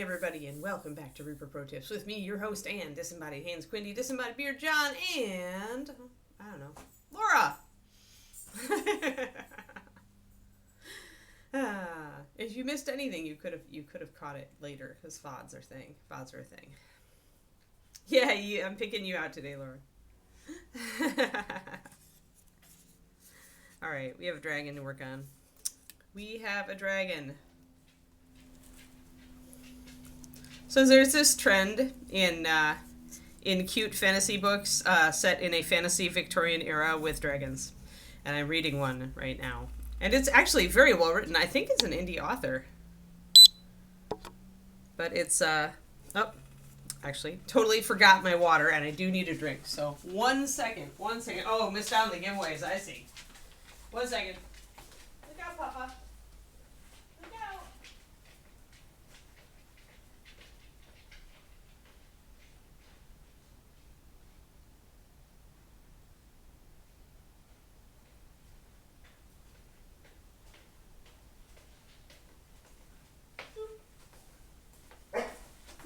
morning, everybody, and welcome back to Reaper Pro Tips with me, your host, and Disembodied Hands, Quindy, Disembodied Beard, John, and, I don't know, Laura! If you missed anything, you could have caught it later, because VODs are a thing. Yeah, I'm picking you out today, Laura. Alright, we have a dragon to work on. We have a dragon. So there's this trend in cute fantasy books set in a fantasy Victorian era with dragons. And I'm reading one right now. And it's actually very well written. I think it's an indie author. But it's, actually, totally forgot my water and I do need a drink. So, one second. Oh, missed out on the giveaways, I see. 1 second. Look out, Papa. Look out.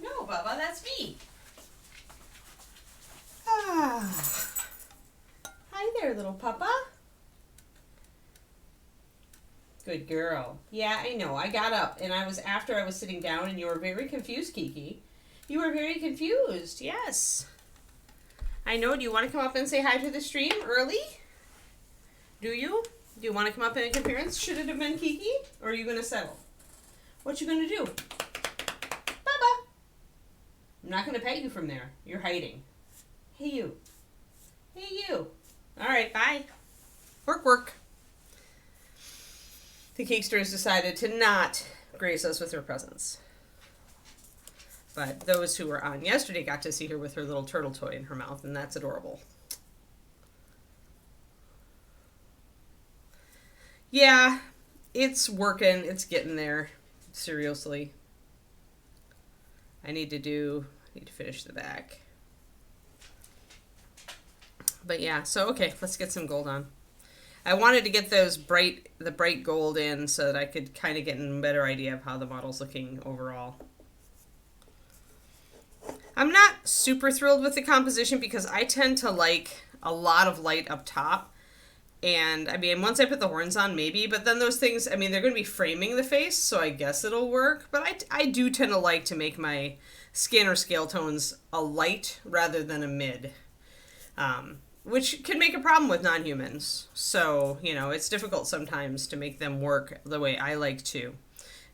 No, Bubba, that's me. Ah. Hi there, little Papa. Good girl. Yeah, I know. I got up, and after I was sitting down, and you were very confused, Kiki. You were very confused, yes. I know. Do you want to come up and say hi to the stream early? Do you? Do you want to come up and make an appearance? Should it have been Kiki? Or are you going to settle? What you going to do? Baba! I'm not going to pet you from there. You're hiding. Hey, you. Hey, you. All right, bye. Work. The Cakester has decided to not grace us with her presence. But those who were on yesterday got to see her with her little turtle toy in her mouth, and that's adorable. Yeah, it's working. It's getting there. Seriously. I need to finish the back. But yeah, so okay, let's get some gold on. I wanted to get the bright gold in so that I could kind of get a better idea of how the model's looking overall. I'm not super thrilled with the composition because I tend to like a lot of light up top. And, I mean, once I put the horns on, maybe. But then those things, I mean, they're going to be framing the face, so I guess it'll work. But I do tend to like to make my skin or scale tones a light rather than a mid. Which can make a problem with non-humans. So, you know, it's difficult sometimes to make them work the way I like to.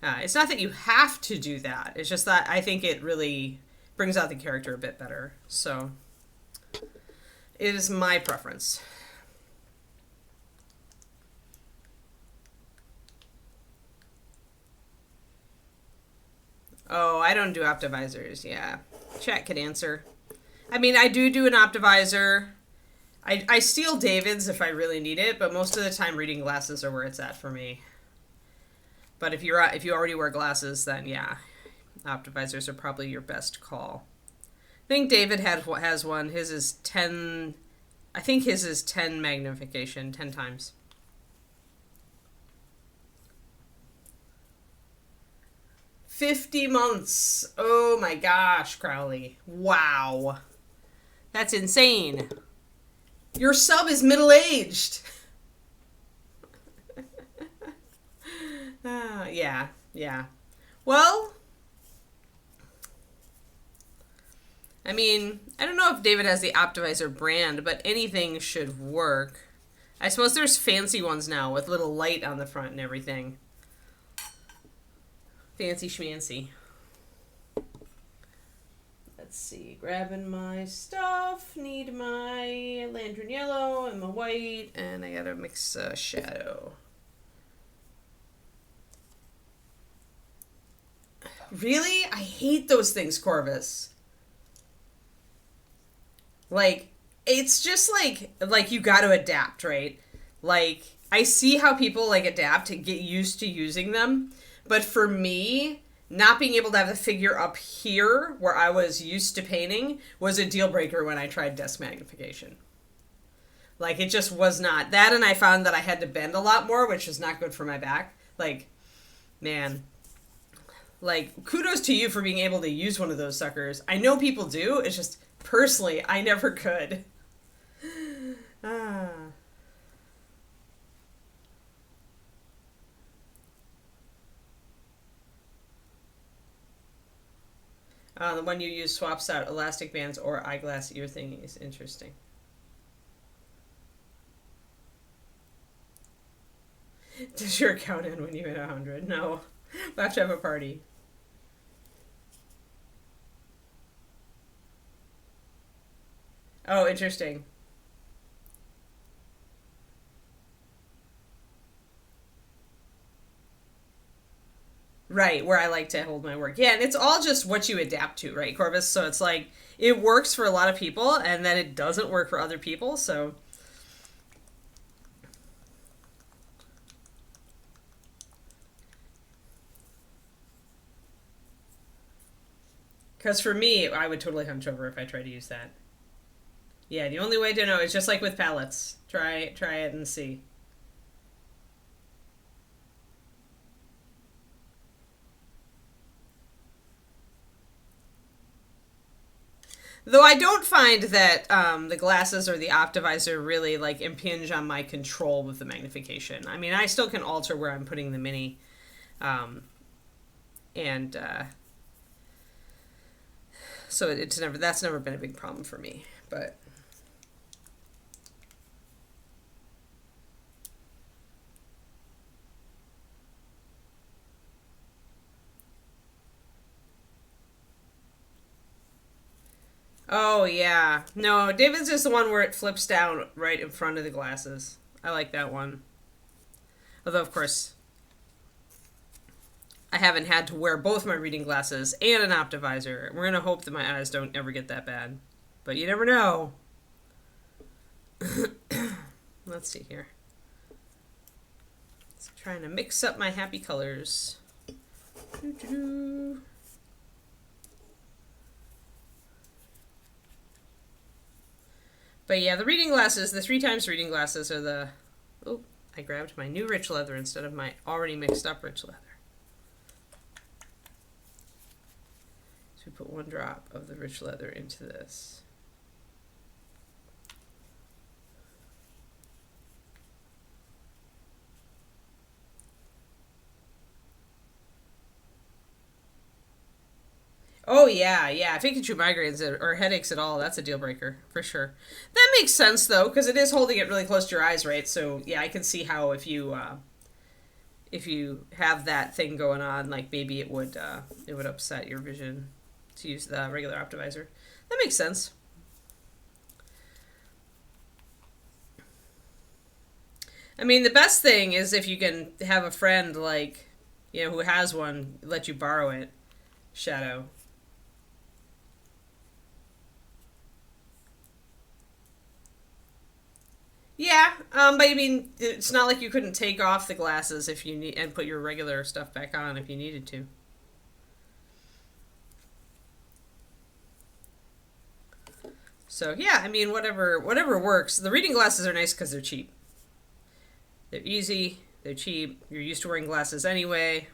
It's not that you have to do that. It's just that I think it really brings out the character a bit better. So, it is my preference. Oh, I don't do optivisors, yeah. Chat could answer. I mean, I do an optivisor. I steal David's if I really need it, but most of the time reading glasses are where it's at for me. But if you already wear glasses, then yeah, optivisors are probably your best call. I think David has one. His is 10. I think his is 10 magnification, 10 times. $50 months. Oh my gosh, Crowley. Wow. That's insane. Your sub is middle-aged. Yeah. Well, I mean, I don't know if David has the Optivisor brand, but anything should work. I suppose there's fancy ones now with little light on the front and everything. Fancy schmancy. Let's see, grabbing my stuff, need my lantern yellow and my white, and I gotta mix shadow. Really? I hate those things, Corvus. Like, it's just like you gotta adapt, right? Like, I see how people like adapt to get used to using them, but for me, not being able to have the figure up here, where I was used to painting, was a deal breaker when I tried desk magnification. Like, it just was not. That, and I found that I had to bend a lot more, which is not good for my back. Like, man, Like, kudos to you for being able to use one of those suckers. I know people do. It's just, personally, I never could. Ah. The one you use swaps out elastic bands or eyeglass ear thingies. Interesting. Does your account end when you hit 100? No. We'll have to have a party. Oh, interesting. Right, where I like to hold my work. Yeah, and it's all just what you adapt to, right, Corvus? So it's like, it works for a lot of people, and then it doesn't work for other people, so... Because for me, I would totally hunch over if I tried to use that. Yeah, the only way to know is just like with palettes. Try it and see. Though I don't find that the glasses or the optivisor really like impinge on my control with the magnification. I mean, I still can alter where I'm putting the mini, um, and so that's never been a big problem for me. But oh yeah, no, David's is the one where it flips down right in front of the glasses. I like that one. Although of course I haven't had to wear both my reading glasses and an optivisor. We're gonna hope that my eyes don't ever get that bad, but you never know. Let's see here. So trying to mix up my happy colors. Doo-doo. But yeah, the reading glasses, the 3x reading glasses are the... Oh, I grabbed my new rich leather instead of my already mixed up rich leather. So we put 1 drop of the rich leather into this. Oh yeah, yeah. If it gets you migraines or headaches at all, that's a deal breaker for sure. That makes sense though, because it is holding it really close to your eyes, right? So yeah, I can see how if you have that thing going on, like maybe it would upset your vision to use the regular optivisor. That makes sense. I mean, the best thing is if you can have a friend like, who has one, let you borrow it. Shadow. Yeah, but I mean, it's not like you couldn't take off the glasses if you need and put your regular stuff back on if you needed to. So yeah, I mean, whatever works. The reading glasses are nice because they're cheap. They're easy. They're cheap. You're used to wearing glasses anyway.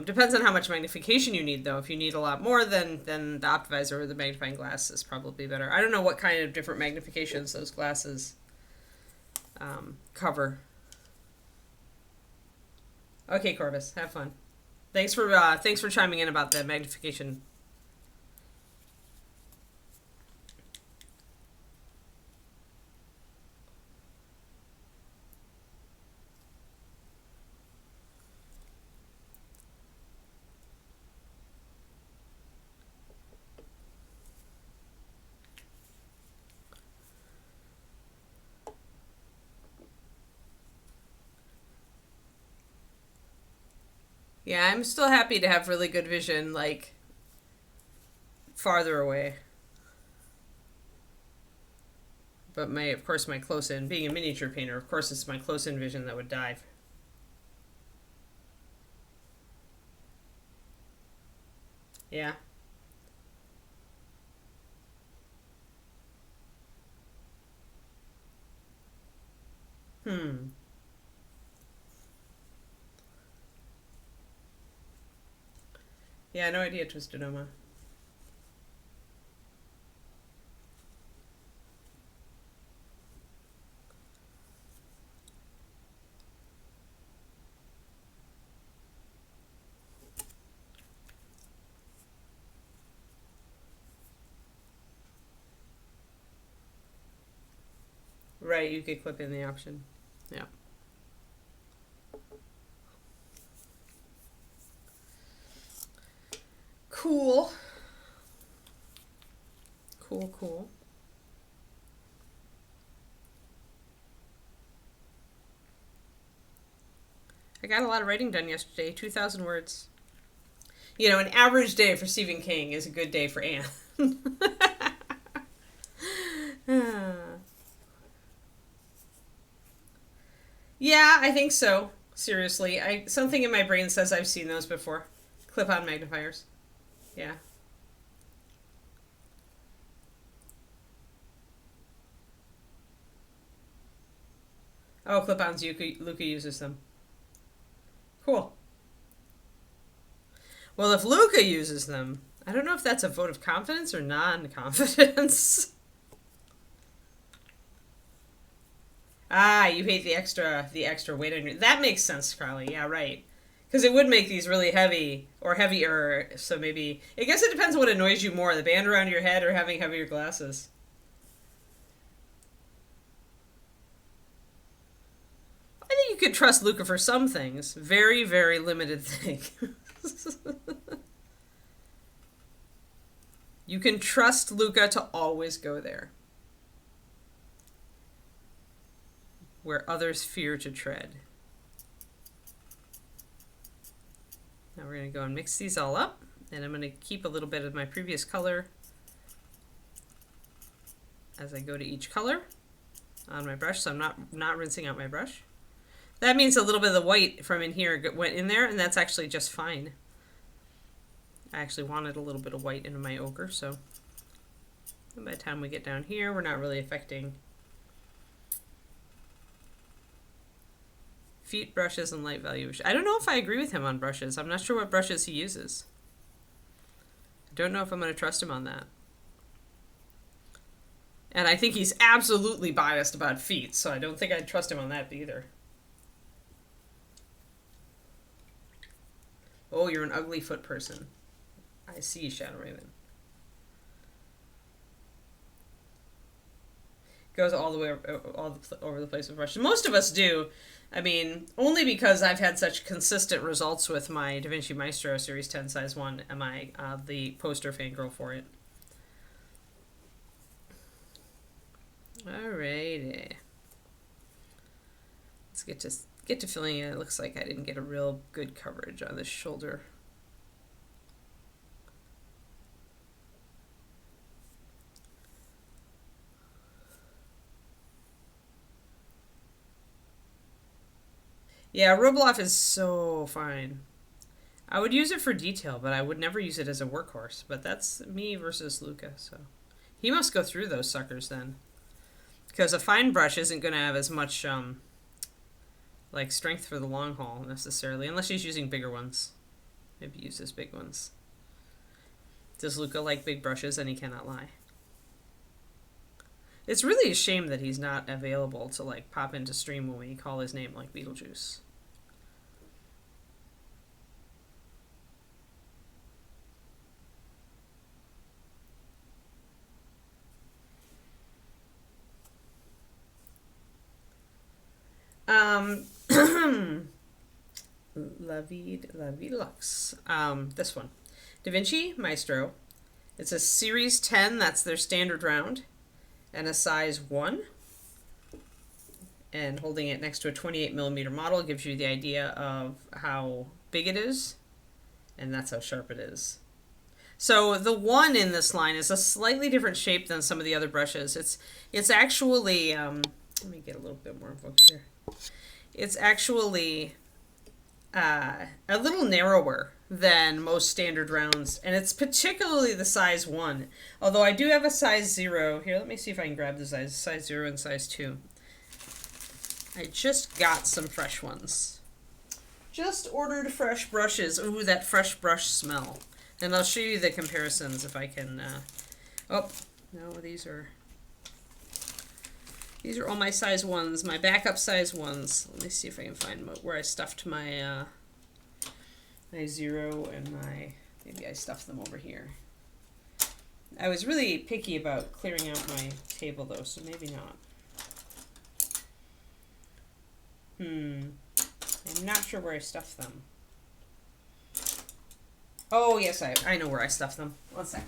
Depends on how much magnification you need, though. If you need a lot more, then the optivisor or the magnifying glass is probably better. I don't know what kind of different magnifications those glasses cover. Okay, Corvus, have fun. Thanks for chiming in about the magnification. Yeah, I'm still happy to have really good vision, like, farther away. But of course, my close-in, being a miniature painter, of course it's my close-in vision that would die. Yeah. Hmm. Yeah, no idea, Twisted Oma. Right, you could clip in the option. Yeah. Cool. Cool, cool. I got a lot of writing done yesterday, 2,000 words. You know, an average day for Stephen King is a good day for Anne. Yeah, I think so. Seriously, something in my brain says I've seen those before. Clip-on magnifiers. Yeah. Oh, clip-ons. Luca uses them. Cool. Well, if Luca uses them, I don't know if that's a vote of confidence or non-confidence. Ah, you hate the extra weight on your... That makes sense, Carly. Yeah, right. Because it would make these really heavy or heavier. So maybe... I guess it depends on what annoys you more, the band around your head or having heavier glasses. I think you could trust Luca for some things. Very, very limited things. You can trust Luca to always go there, where others fear to tread. Now we're going to go and mix these all up, and I'm going to keep a little bit of my previous color as I go to each color on my brush, so I'm not rinsing out my brush. That means a little bit of the white from in here went in there, and that's actually just fine. I actually wanted a little bit of white in my ochre, so by the time we get down here, we're not really affecting feet, brushes, and light value. I don't know if I agree with him on brushes. I'm not sure what brushes he uses. I don't know if I'm going to trust him on that. And I think he's absolutely biased about feet, so I don't think I'd trust him on that either. Oh, you're an ugly foot person. I see, Shadow Raven. Goes all the way over the place with brushes. Most of us do. I mean, only because I've had such consistent results with my Da Vinci Maestro Series 10 size 1 am I the poster fangirl for it. Alrighty. Let's get to filling it. It looks like I didn't get a real good coverage on this shoulder. Yeah, Rubloff is so fine. I would use it for detail, but I would never use it as a workhorse. But that's me versus Luca, so... He must go through those suckers then. Because a fine brush isn't going to have as much, like, strength for the long haul, necessarily. Unless he's using bigger ones. Maybe use his big ones. Does Luca like big brushes? And he cannot lie. It's really a shame that he's not available to, like, pop into stream when we call his name, like Beetlejuice. La Vie Lux. This one. Da Vinci Maestro. It's a Series 10, that's their standard round. And a size 1. And holding it next to a 28mm model gives you the idea of how big it is. And that's how sharp it is. So the 1 in this line is a slightly different shape than some of the other brushes. It's actually, let me get a little bit more focus here. It's actually a little narrower than most standard rounds, and it's particularly the size 1. Although I do have a size 0. Here, let me see if I can grab the size 0 and size 2. I just got some fresh ones. Just ordered fresh brushes. Ooh, that fresh brush smell. And I'll show you the comparisons if I can, oh, no, these are all my size 1s, my backup size 1s. Let me see if I can find where I stuffed my, my 0 and my, maybe I stuffed them over here. I was really picky about clearing out my table though, so maybe not. I'm not sure where I stuffed them. Oh, yes, I know where I stuffed them. One sec.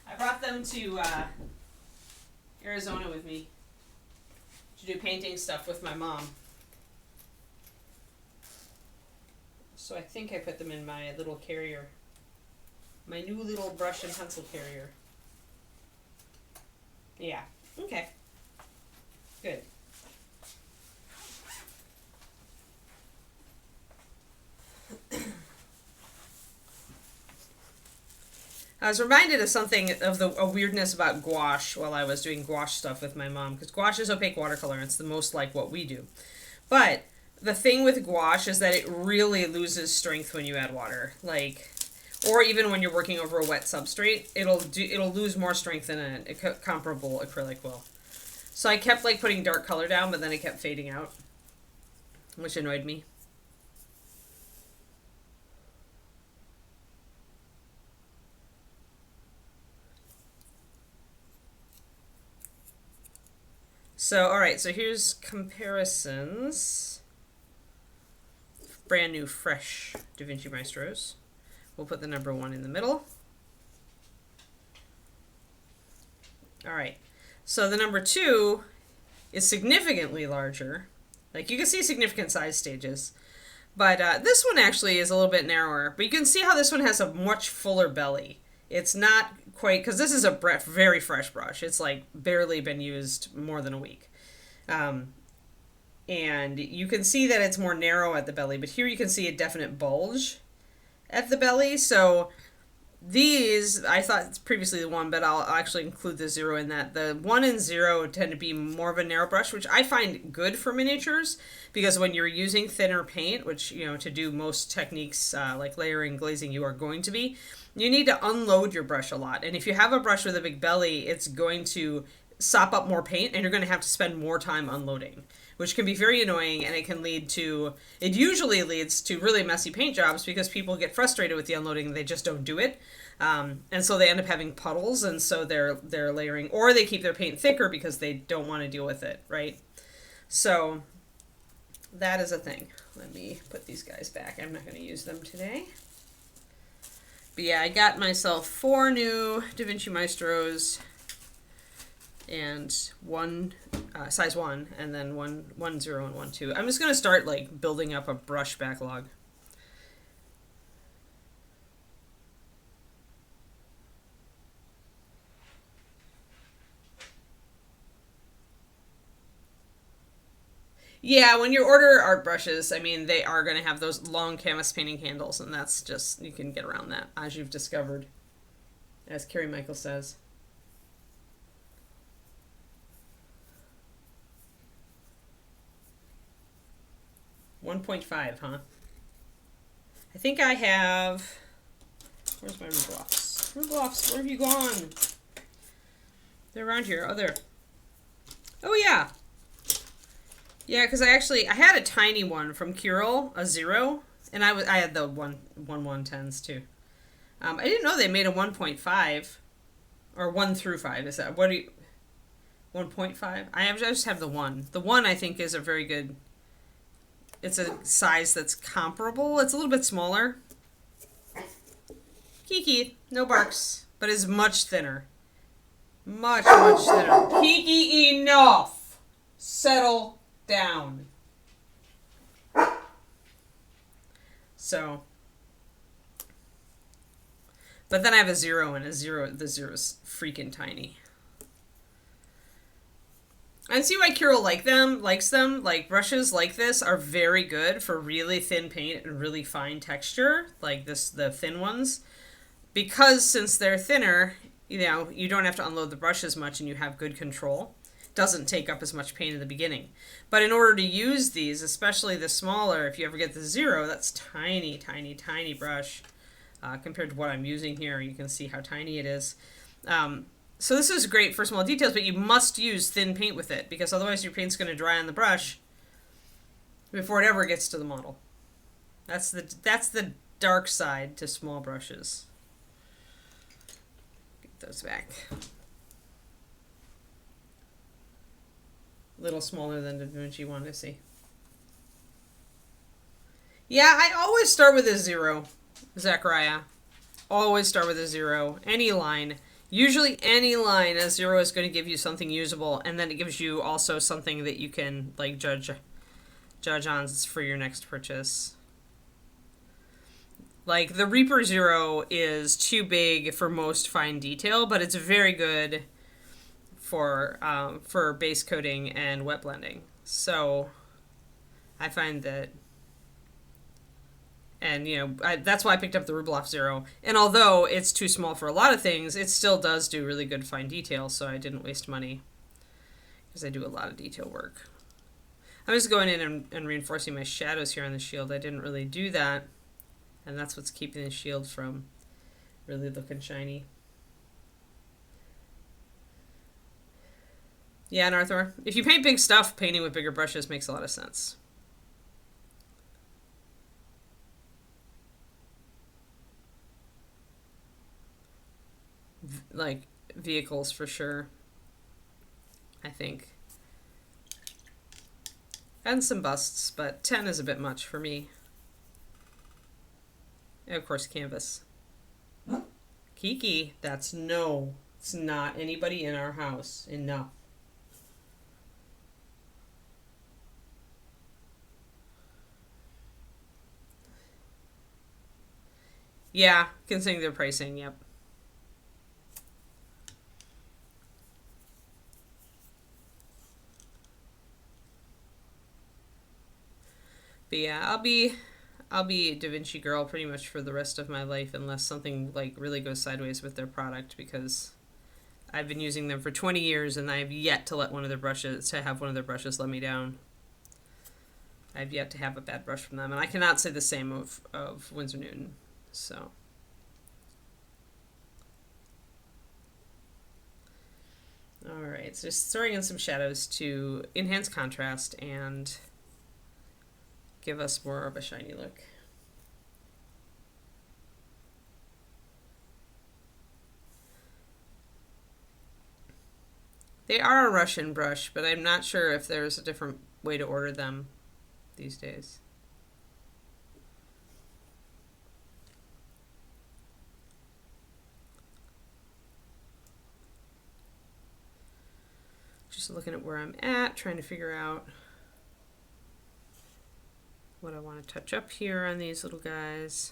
I brought them to Arizona with me to do painting stuff with my mom. So I think I put them in my little carrier. My new little brush and pencil carrier. Yeah. Okay. Good. I was reminded of something, of a weirdness about gouache while I was doing gouache stuff with my mom, because gouache is opaque watercolor and it's the most like what we do. But the thing with gouache is that it really loses strength when you add water. Like, or even when you're working over a wet substrate, it'll lose more strength than a comparable acrylic will. So I kept like putting dark color down, but then it kept fading out, which annoyed me. So, alright, so here's comparisons. Brand new, fresh Da Vinci Maestros. We'll put the number 1 in the middle. Alright, so the number 2 is significantly larger. Like, you can see significant size stages. But this one actually is a little bit narrower. But you can see how this one has a much fuller belly. It's not quite, because this is a very fresh brush. It's like barely been used more than a week. And you can see that it's more narrow at the belly, but here you can see a definite bulge at the belly. So these, I thought it's previously the 1, but I'll actually include the 0 in that. The 1 and 0 tend to be more of a narrow brush, which I find good for miniatures, because when you're using thinner paint, which, you know, to do most techniques like layering, glazing, you are going to be, you need to unload your brush a lot. And if you have a brush with a big belly, it's going to sop up more paint and you're going to have to spend more time unloading, which can be very annoying, and it can lead to, it usually leads to really messy paint jobs because people get frustrated with the unloading and they just don't do it. And so they end up having puddles, and so they're layering, or they keep their paint thicker because they don't want to deal with it, right? So that is a thing. Let me put these guys back. I'm not going to use them today. But yeah, I got myself 4 new Da Vinci Maestros and 1 size 1, and then 1 0 and 1 2. I'm just going to start like building up a brush backlog. Yeah, when you order art brushes, I mean, they are going to have those long canvas painting handles, and that's just, you can get around that, as you've discovered, as Carrie Michael says. $1.5, huh? I think I have, where's my Rubloffs? Rubloffs, where have you gone? They're around here. Oh, there. Oh, yeah. Yeah, because I had a tiny one from Curel, a 0, and I had the 1/110s too. I didn't know they made a 1.5 or 1 through 5. Is that, what do you, 1.5? I just have the 1. The 1 I think is a very good, it's a size that's comparable. It's a little bit smaller. Kiki, no barks, but is much thinner. Much thinner. Kiki, enough! Settle down. So, but then I have a 0, and the 0 is freaking tiny. And see why Curel likes them. Like, brushes like this are very good for really thin paint and really fine texture, like this, the thin ones, because since they're thinner, you know, you don't have to unload the brush as much and you have good control. Doesn't take up as much paint in the beginning. But in order to use these, especially the smaller, if you ever get the 0, that's tiny brush. compared to what I'm using here. You can see how tiny it is. So this is great for small details, but you must use thin paint with it, because otherwise your paint's going to dry on the brush before it ever gets to the model. That's the dark side to small brushes. Get those back. A little smaller than DaVinci wanted to see. Yeah, I always start with a 0, Zachariah. Always start with a 0. Any line. Usually any line, a 0 is going to give you something usable, and then it gives you also something that you can like judge on for your next purchase. Like the Reaper 0 is too big for most fine detail, but it's very good for base coating and wet blending. So I find that, and that's why I picked up the Rubloff 0. And although it's too small for a lot of things, it still does do really good fine detail, so I didn't waste money because I do a lot of detail work. I'm just going in and reinforcing my shadows here on the shield. I didn't really do that, and that's what's keeping the shield from really looking shiny. Yeah, and Arthur, if you paint big stuff, painting with bigger brushes makes a lot of sense. Like vehicles for sure, I think. And some busts, but 10 is a bit much for me. And of course, canvas. Kiki, it's not anybody in our house. Enough. Yeah, considering their pricing, yep. But yeah, I'll be a DaVinci girl pretty much for the rest of my life, unless something like really goes sideways with their product, because I've been using them for 20 years and I've yet to have one of their brushes let me down. I've yet to have a bad brush from them, and I cannot say the same of Winsor Newton. So alright, so just throwing in some shadows to enhance contrast and give us more of a shiny look. They are a Russian brush, but I'm not sure if there's a different way to order them these days. Just looking at where I'm at, trying to figure out what I want to touch up here on these little guys.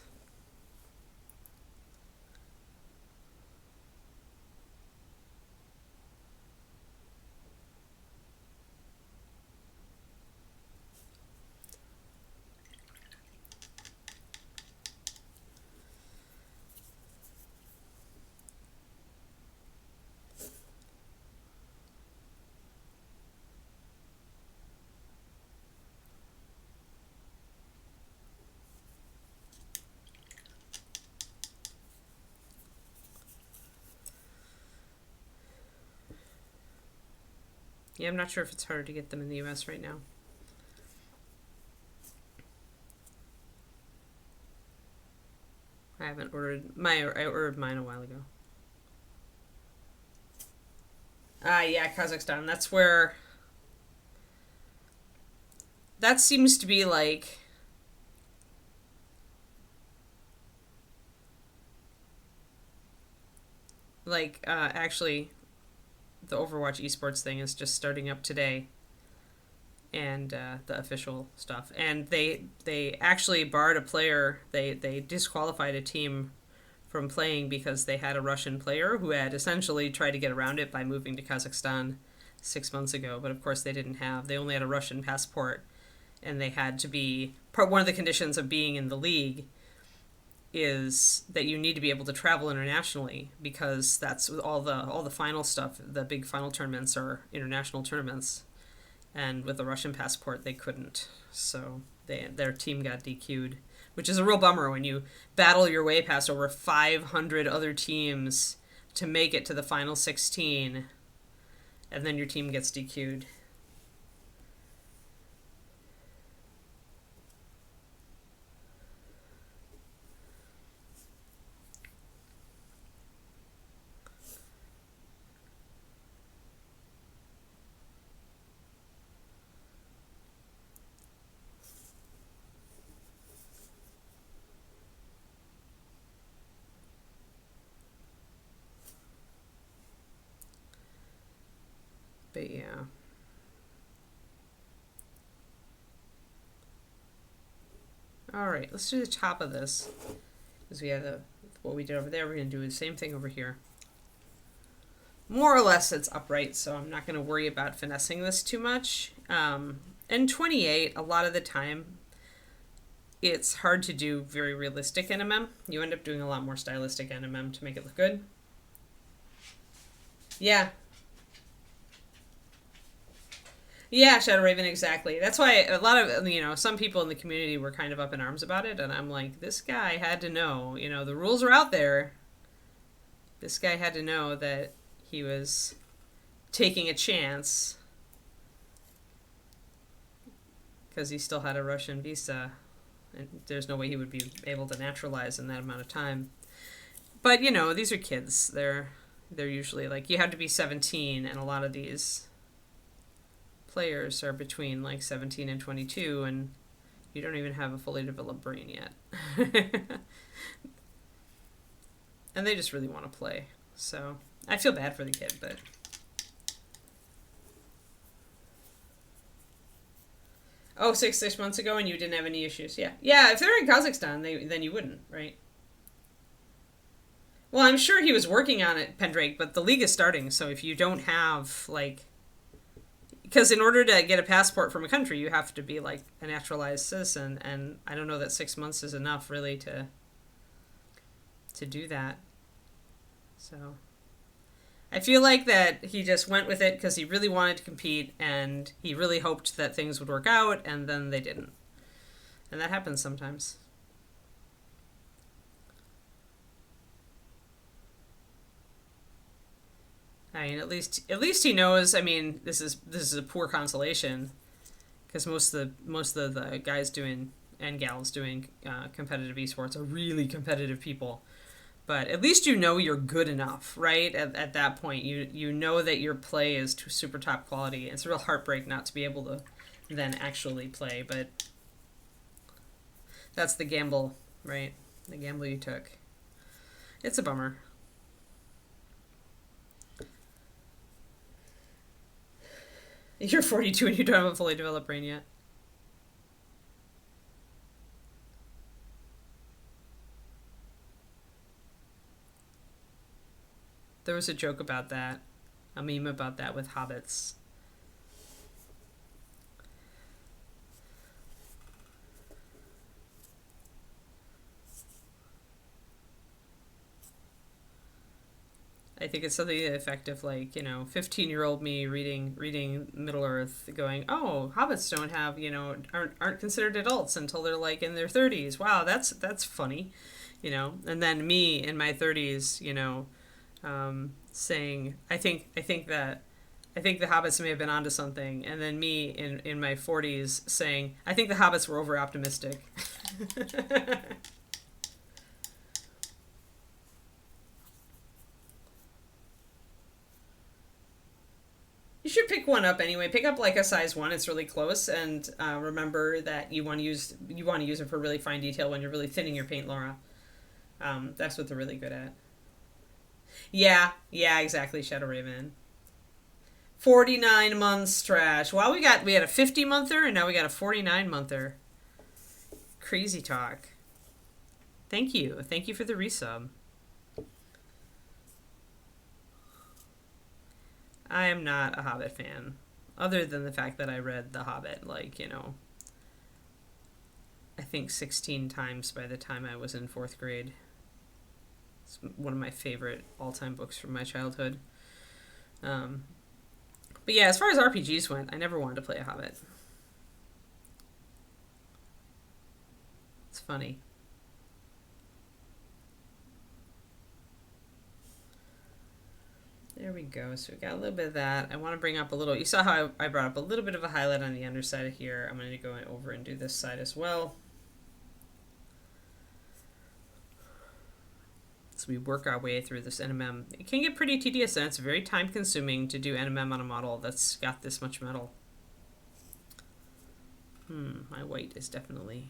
Yeah, I'm not sure if it's harder to get them in the US right now. I haven't ordered I ordered mine a while ago. Yeah, Kazakhstan. That's where that seems to be like actually the Overwatch esports thing is just starting up today, and the official stuff. And they actually barred a player. They disqualified a team from playing because they had a Russian player who had essentially tried to get around it by moving to Kazakhstan 6 months ago. But of course they only had a Russian passport, and they had to be one of the conditions of being in the league is that you need to be able to travel internationally, because that's all the final stuff. The big final tournaments are international tournaments, and with a Russian passport they couldn't. So their team got DQ'd. which is a real bummer when you battle your way past over 500 other teams to make it to the final 16, and then your team gets DQ'd. But yeah. All right, let's do the top of this. Because we have what we did over there, we're going to do the same thing over here. More or less it's upright, so I'm not going to worry about finessing this too much. And 28, a lot of the time, it's hard to do very realistic NMM. You end up doing a lot more stylistic NMM to make it look good. Yeah. Yeah, Shadow Raven, exactly. That's why a lot of, some people in the community were kind of up in arms about it, and I'm like, this guy had to know, the rules are out there. This guy had to know that he was taking a chance because he still had a Russian visa, and there's no way he would be able to naturalize in that amount of time. But, these are kids. They're usually, you have to be 17, and a lot of these players are between 17 and 22, and you don't even have a fully developed brain yet. And they just really want to play. So I feel bad for the kid, but oh, six months ago, and you didn't have any issues. Yeah, if they're in Kazakhstan, then you wouldn't, right? Well, I'm sure he was working on it, Pendrake, but the league is starting, so if you don't have because in order to get a passport from a country, you have to be a naturalized citizen, and I don't know that 6 months is enough really to do that. So I feel like that he just went with it because he really wanted to compete, and he really hoped that things would work out, and then they didn't. And that happens sometimes. I mean, at least he knows. I mean, this is a poor consolation, because most of the guys doing and gals doing competitive esports are really competitive people. But at least you're good enough, right? At that point, you know that your play is to super top quality. It's a real heartbreak not to be able to then actually play, but that's the gamble, right? The gamble you took. It's a bummer. You're 42 and you don't have a fully developed brain yet. There was a joke about that, a meme about that with hobbits. I think it's something to the effect of 15-year-old me reading Middle Earth, going, oh, hobbits don't have, aren't considered adults until they're in their 30s. Wow, that's funny, And then me in my 30s, saying, I think the hobbits may have been onto something, and then me in my 40s saying, I think the hobbits were over optimistic. You should pick one up anyway. Pick up a size 1. It's really close, and remember that you want to use it for really fine detail when you're really thinning your paint, Laura. That's what they're really good at. Yeah, exactly, Shadow Raven. 49 months, trash. Well, we had a 50-monther, and now we got a 49-monther. Crazy talk. Thank you for the resub. I am not a Hobbit fan, other than the fact that I read The Hobbit, I think 16 times by the time I was in 4th grade. It's one of my favorite all-time books from my childhood. But yeah, as far as RPGs went, I never wanted to play a Hobbit. It's funny. There we go. So we got a little bit of that. I want to bring up a little, you saw how I brought up a little bit of a highlight on the underside of here. I'm going to go over and do this side as well. So we work our way through this NMM. It can get pretty tedious, and it's very time consuming to do NMM on a model that's got this much metal. My white is definitely,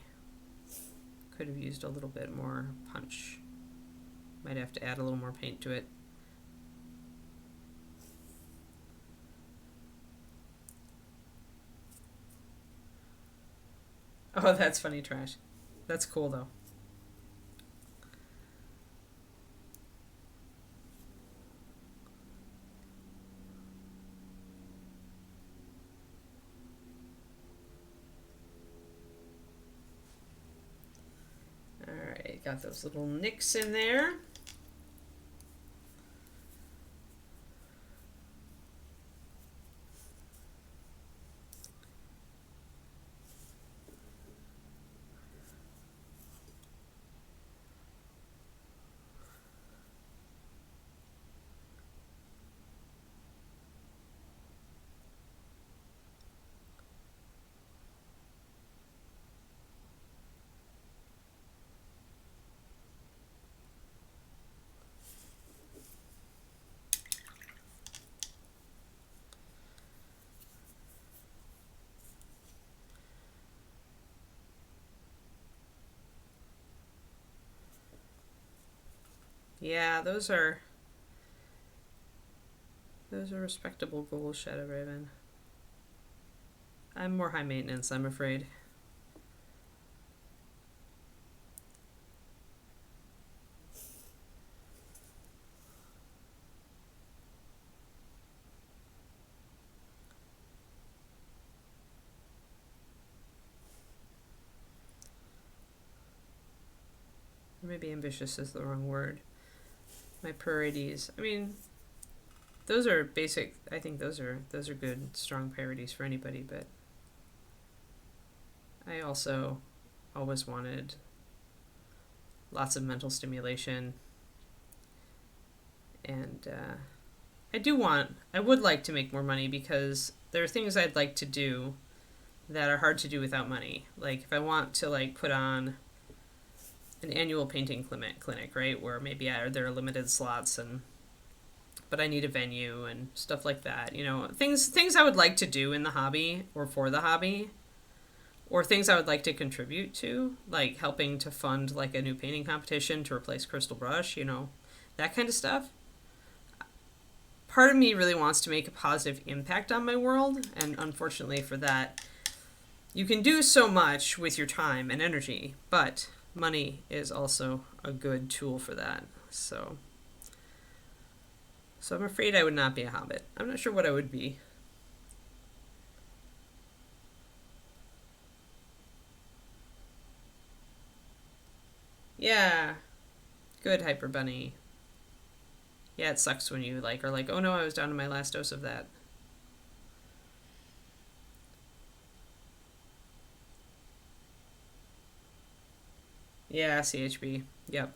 could have used a little bit more punch. Might have to add a little more paint to it. Oh, that's funny trash. That's cool though. Alright, got those little nicks in there. Yeah, those are respectable goals, Shadow Raven. I'm more high maintenance, I'm afraid. Maybe ambitious is the wrong word. My priorities. I mean, those are basic. I think those are good, strong priorities for anybody. But I also always wanted lots of mental stimulation, and I would like to make more money, because there are things I'd like to do that are hard to do without money. Like if I want to like put on an annual painting clinic, right, where maybe there are limited slots, but I need a venue and stuff like that. You know, things I would like to do in the hobby or for the hobby, or things I would like to contribute to, like helping to fund like a new painting competition to replace Crystal Brush, you know, that kind of stuff. Part of me really wants to make a positive impact on my world, and unfortunately for that, you can do so much with your time and energy, but money is also a good tool for that. So I'm afraid I would not be a hobbit. I'm not sure what I would be. Yeah. Good, Hyper Bunny. Yeah, it sucks when you like are like, oh no, I was down to my last dose of that. Yeah, CHB. Yep.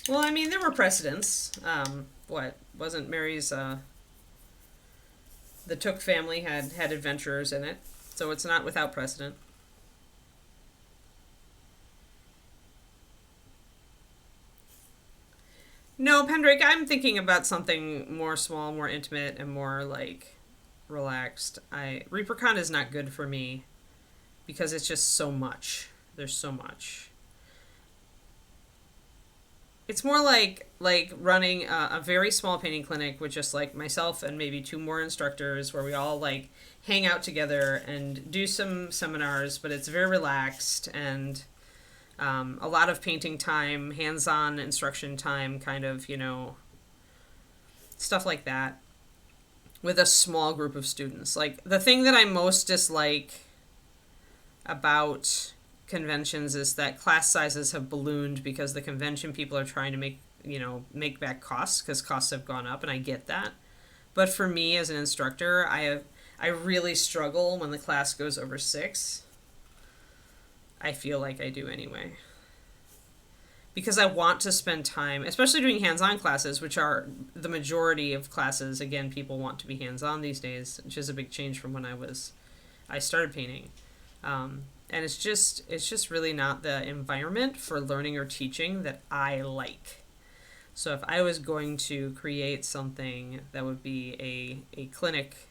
Well, I mean, there were precedents. What wasn't Mary's? The Took family had adventurers in it, so it's not without precedent. No, Pendrake, I'm thinking about something more small, more intimate, and more like relaxed. ReaperCon is not good for me because it's just so much. There's so much. It's more like running a very small painting clinic with just like myself and maybe two more instructors, where we all like hang out together and do some seminars, but it's very relaxed, and a lot of painting time, hands-on instruction time, kind of, you know, stuff like that, with a small group of students. Like, the thing that I most dislike about conventions is that class sizes have ballooned because the convention people are trying to make back costs, because costs have gone up, and I get that. But for me as an instructor, I really struggle when the class goes over 6. I feel like I do anyway. Because I want to spend time, especially doing hands-on classes, which are the majority of classes. Again, people want to be hands-on these days, which is a big change from when I started painting. And it's just really not the environment for learning or teaching that I like. So if I was going to create something that would be a clinic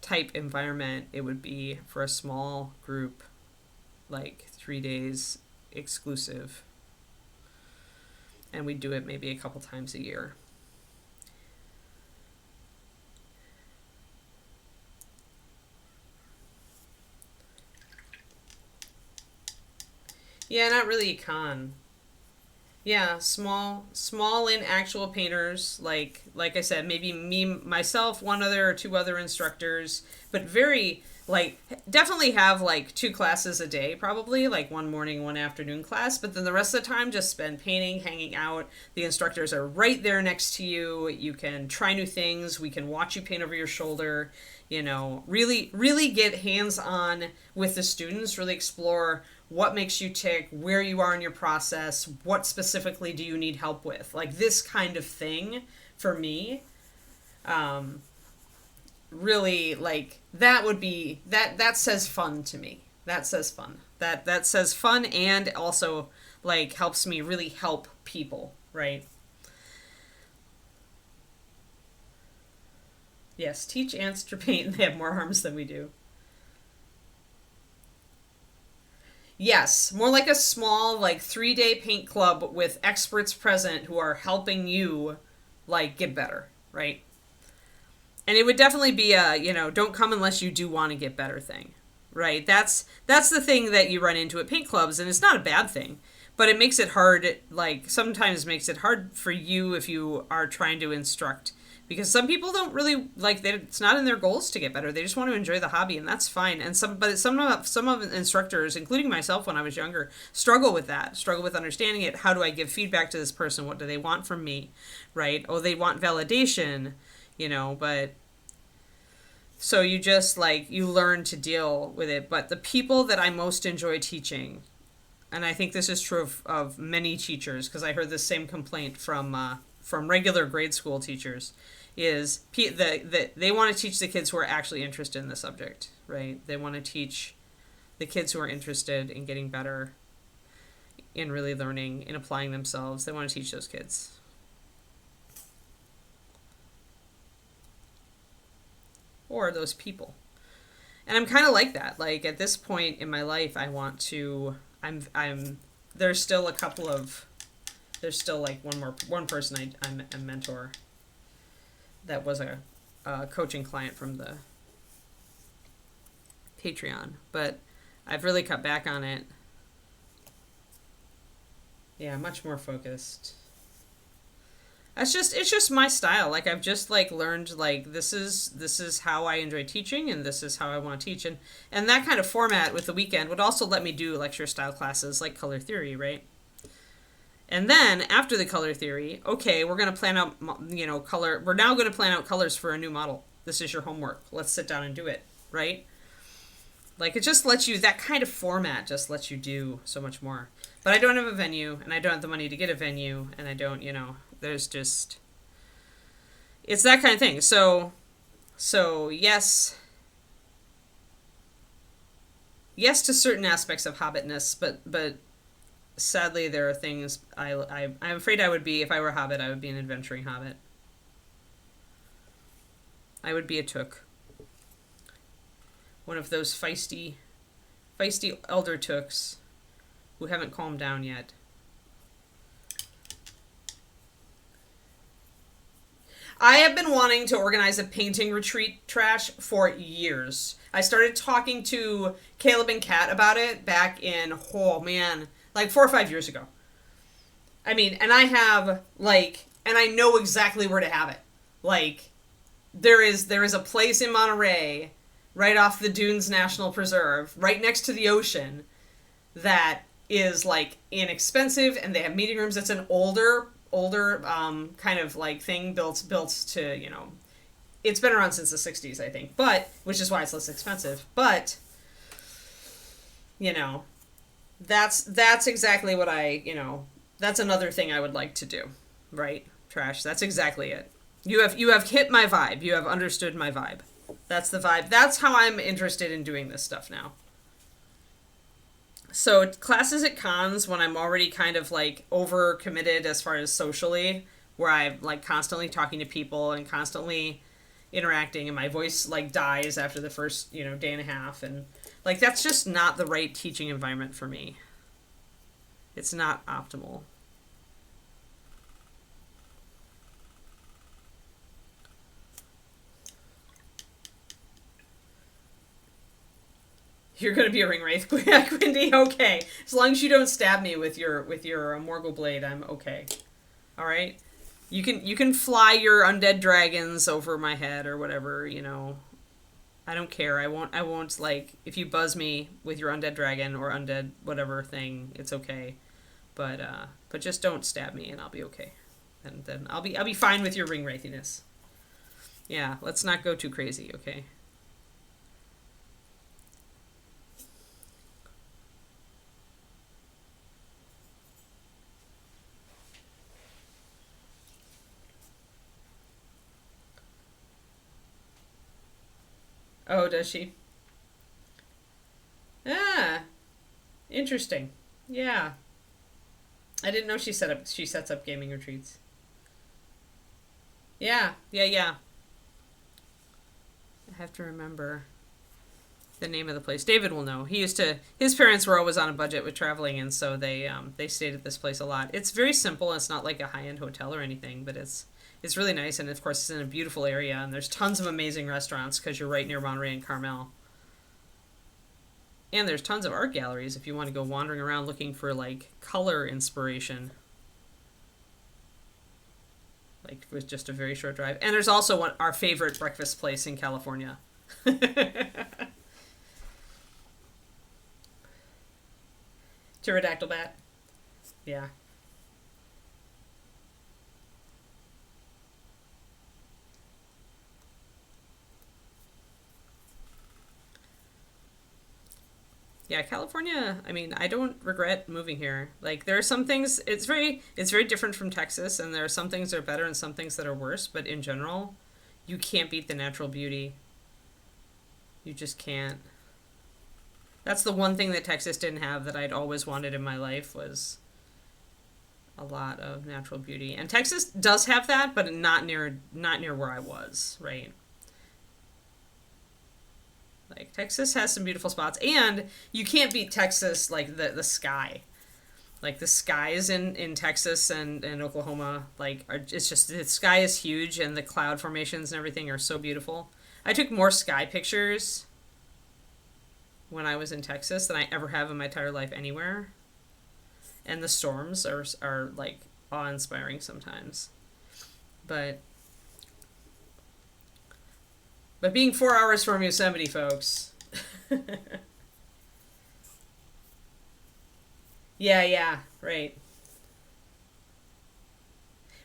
type environment, it would be for a small group, like 3 days exclusive. And we do it maybe a couple times a year. Yeah, not really econ. Yeah, small in actual painters, like I said, maybe me, myself, one other or two other instructors, but very, like, definitely have, like, 2 classes a day, probably, like, one morning, one afternoon class, but then the rest of the time just spend painting, hanging out. The instructors are right there next to you. You can try new things. We can watch you paint over your shoulder, really get hands-on with the students, really explore what makes you tick, where you are in your process, what specifically do you need help with. Like, this kind of thing, for me, really, like, that would be, that says fun to me. That says fun. That says fun, and also, like, helps me really help people, right? Yes, teach ants to paint. They have more arms than we do. Yes, more like a small, like, 3-day paint club with experts present who are helping you, like, get better, right? And it would definitely be a, don't come unless you do want to get better thing, right? That's the thing that you run into at paint clubs, and it's not a bad thing, but it makes it hard, like, sometimes makes it hard for you if you are trying to instruct. Because some people don't really, like, it's not in their goals to get better. They just want to enjoy the hobby, and that's fine. And some of instructors, including myself when I was younger, struggle with that, struggle with understanding it. How do I give feedback to this person? What do they want from me, right? Oh, they want validation, but so you just, like, you learn to deal with it. But the people that I most enjoy teaching, and I think this is true of many teachers, because I heard this same complaint from regular grade school teachers, is they want to teach the kids who are actually interested in the subject, right? They want to teach the kids who are interested in getting better, in really learning, in applying themselves. They want to teach those kids. Or those people. And I'm kind of like that. Like, at this point in my life, I want to, there's still like one person I'm a mentor that was a coaching client from the Patreon, but I've really cut back on it. Yeah, much more focused. It's just my style. Like, I've just, like, learned, like, this is how I enjoy teaching, and this is how I want to teach, and that kind of format with the weekend would also let me do lecture style classes like color theory, right? And then, after the color theory, okay, we're going to plan out, color. We're now going to plan out colors for a new model. This is your homework. Let's sit down and do it, right? Like, it just lets you, that kind of format just lets you do so much more. But I don't have a venue, and I don't have the money to get a venue, and I don't, there's just, it's that kind of thing. So yes to certain aspects of hobbitness, but sadly, there are things I'm afraid I would be, if I were a hobbit, I would be an adventuring hobbit. I would be a took. One of those feisty elder tooks who haven't calmed down yet. I have been wanting to organize a painting retreat, Trash, for years. I started talking to Caleb and Kat about it back in, like 4 or 5 years ago. I mean, and I have, like, and I know exactly where to have it. Like, there is a place in Monterey, right off the Dunes National Preserve, right next to the ocean, that is, like, inexpensive, and they have meeting rooms. It's an older kind of, like, thing built to, it's been around since the 60s, I think, but which is why it's less expensive. But you know, that's exactly what that's another thing I would like to do, right? Trash. That's exactly it. You have hit my vibe. You have understood my vibe. That's the vibe. That's how I'm interested in doing this stuff now. So classes at cons, when I'm already kind of like over committed as far as socially, where I'm like constantly talking to people and constantly interacting, and my voice like dies after the first day and a half, and like that's just not the right teaching environment for me. It's not optimal. You're gonna be a ring wraith, Quindy. Okay, as long as you don't stab me with your Morgul blade, I'm okay. All right, you can fly your undead dragons over my head or whatever. I don't care. I won't like if you buzz me with your undead dragon or undead whatever thing. It's okay, but just don't stab me and I'll be okay, and then I'll be fine with your ring wraithiness. Yeah, let's not go too crazy, okay? Oh, does she? Ah, interesting. Yeah, I didn't know she sets up gaming retreats. Yeah, yeah, yeah. I have to remember the name of the place. David will know. His parents were always on a budget with traveling, and so they stayed at this place a lot. It's very simple. It's not like a high-end hotel or anything, but it's really nice, and of course it's in a beautiful area, and there's tons of amazing restaurants because you're right near Monterey and Carmel. And there's tons of art galleries if you want to go wandering around looking for like color inspiration. Like with just a very short drive. And there's also our favorite breakfast place in California. Pterodactyl bat. Yeah. Yeah, California, I mean, I don't regret moving here. Like there are some things it's very different from Texas, and there are some things that are better and some things that are worse, but in general, you can't beat the natural beauty. You just can't. That's the one thing that Texas didn't have that I'd always wanted in my life was a lot of natural beauty. And Texas does have that, but not near where I was, right? Like Texas has some beautiful spots, and you can't beat Texas like the sky. Like the skies in Texas and Oklahoma, it's just the sky is huge, and the cloud formations and everything are so beautiful. I took more sky pictures when I was in Texas than I ever have in my entire life anywhere. And the storms are like awe-inspiring sometimes. But being 4 hours from Yosemite, folks. Yeah, yeah, right.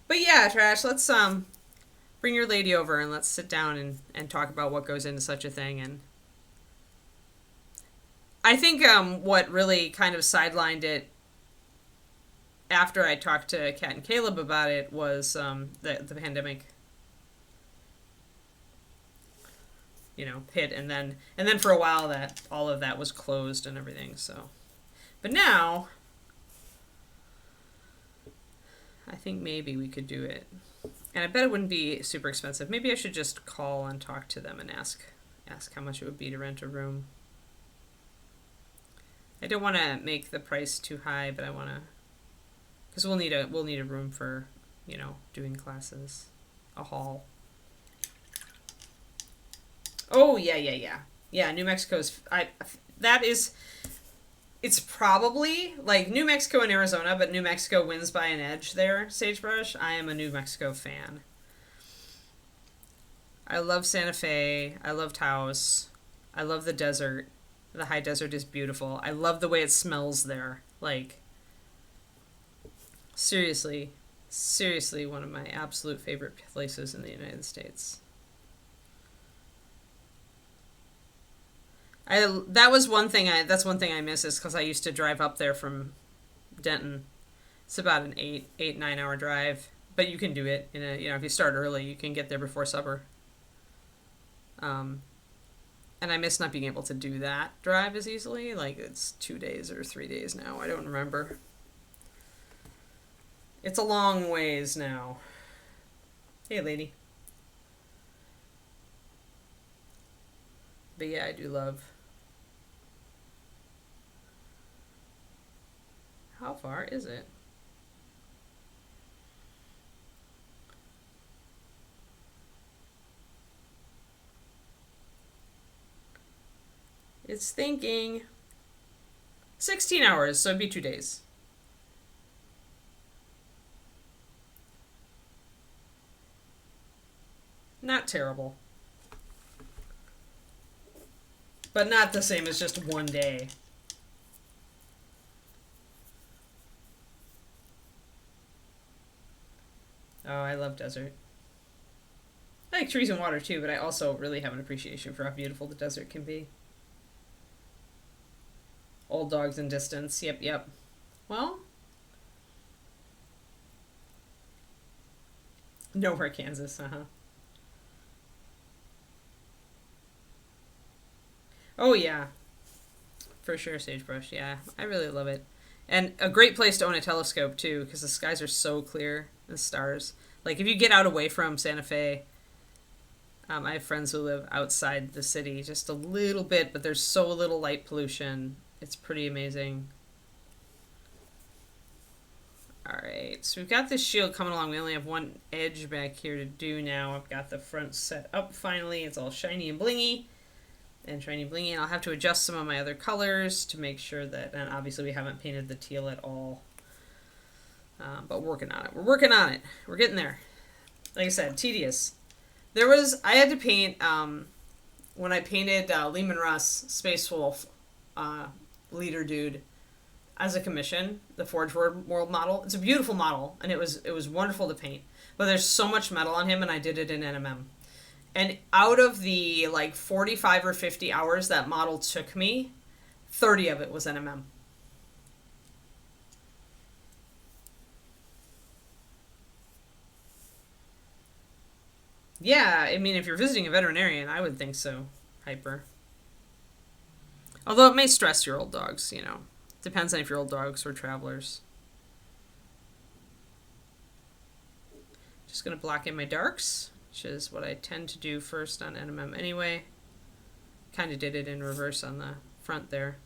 But yeah, Trash, let's bring your lady over and let's sit down and talk about what goes into such a thing. And I think what really kind of sidelined it after I talked to Kat and Caleb about it was the pandemic, hit, and then for a while that all of that was closed and everything. So, but now I think maybe we could do it, and I bet it wouldn't be super expensive. Maybe I should just call and talk to them and ask how much it would be to rent a room. I don't want to make the price too high, but I want to, because we'll need a room for doing classes, a hall. Oh yeah, yeah, yeah, yeah. New Mexico's it's probably like New Mexico and Arizona, but New Mexico wins by an edge there. Sagebrush. I am a New Mexico fan. I love Santa Fe. I love Taos. I love the desert. The high desert is beautiful. I love the way it smells there. Like seriously, seriously, one of my absolute favorite places in the United States. That was one thing that's one thing I miss is because I used to drive up there from Denton. It's about an 9 hour drive, but you can do it in a if you start early, you can get there before supper. Um, and I miss not being able to do that drive as easily. Like it's 2 days or 3 days now. I don't remember. It's a long ways now. Hey, lady. But yeah, I do love. How far is it? It's thinking 16 hours, so it'd be 2 days. Not terrible. But not the same as just one day. Oh, I love desert. I like trees and water too, but I also really have an appreciation for how beautiful the desert can be. Old dogs in distance. Yep, yep. Well, nowhere, Kansas. Uh huh. Oh yeah, for sure, sagebrush. Yeah, I really love it, and a great place to own a telescope too, because the skies are so clear. The stars. Like if you get out away from Santa Fe, I have friends who live outside the city just a little bit, but there's so little light pollution. It's pretty amazing. Alright, so we've got this shield coming along. We only have one edge back here to do now. I've got the front set up finally. It's all shiny and blingy. And shiny blingy. And I'll have to adjust some of my other colors to make sure that... And obviously we haven't painted the teal at all. But we're working on it. We're working on it. We're getting there. Like I said, tedious. I had to paint... when I painted Lehman Russ, Space Wolf, leader dude, as a commission, the Forge World model. It's a beautiful model, and it was wonderful to paint. But there's so much metal on him, and I did it in NMM. And out of the 45 or 50 hours that model took me, 30 of it was NMM. Yeah, I mean, if you're visiting a veterinarian, I would think so. Hyper. Although it may stress your old dogs, Depends on if your old dogs were travelers. Just going to block in my darks, which is what I tend to do first on NMM anyway. Kind of did it in reverse on the front there.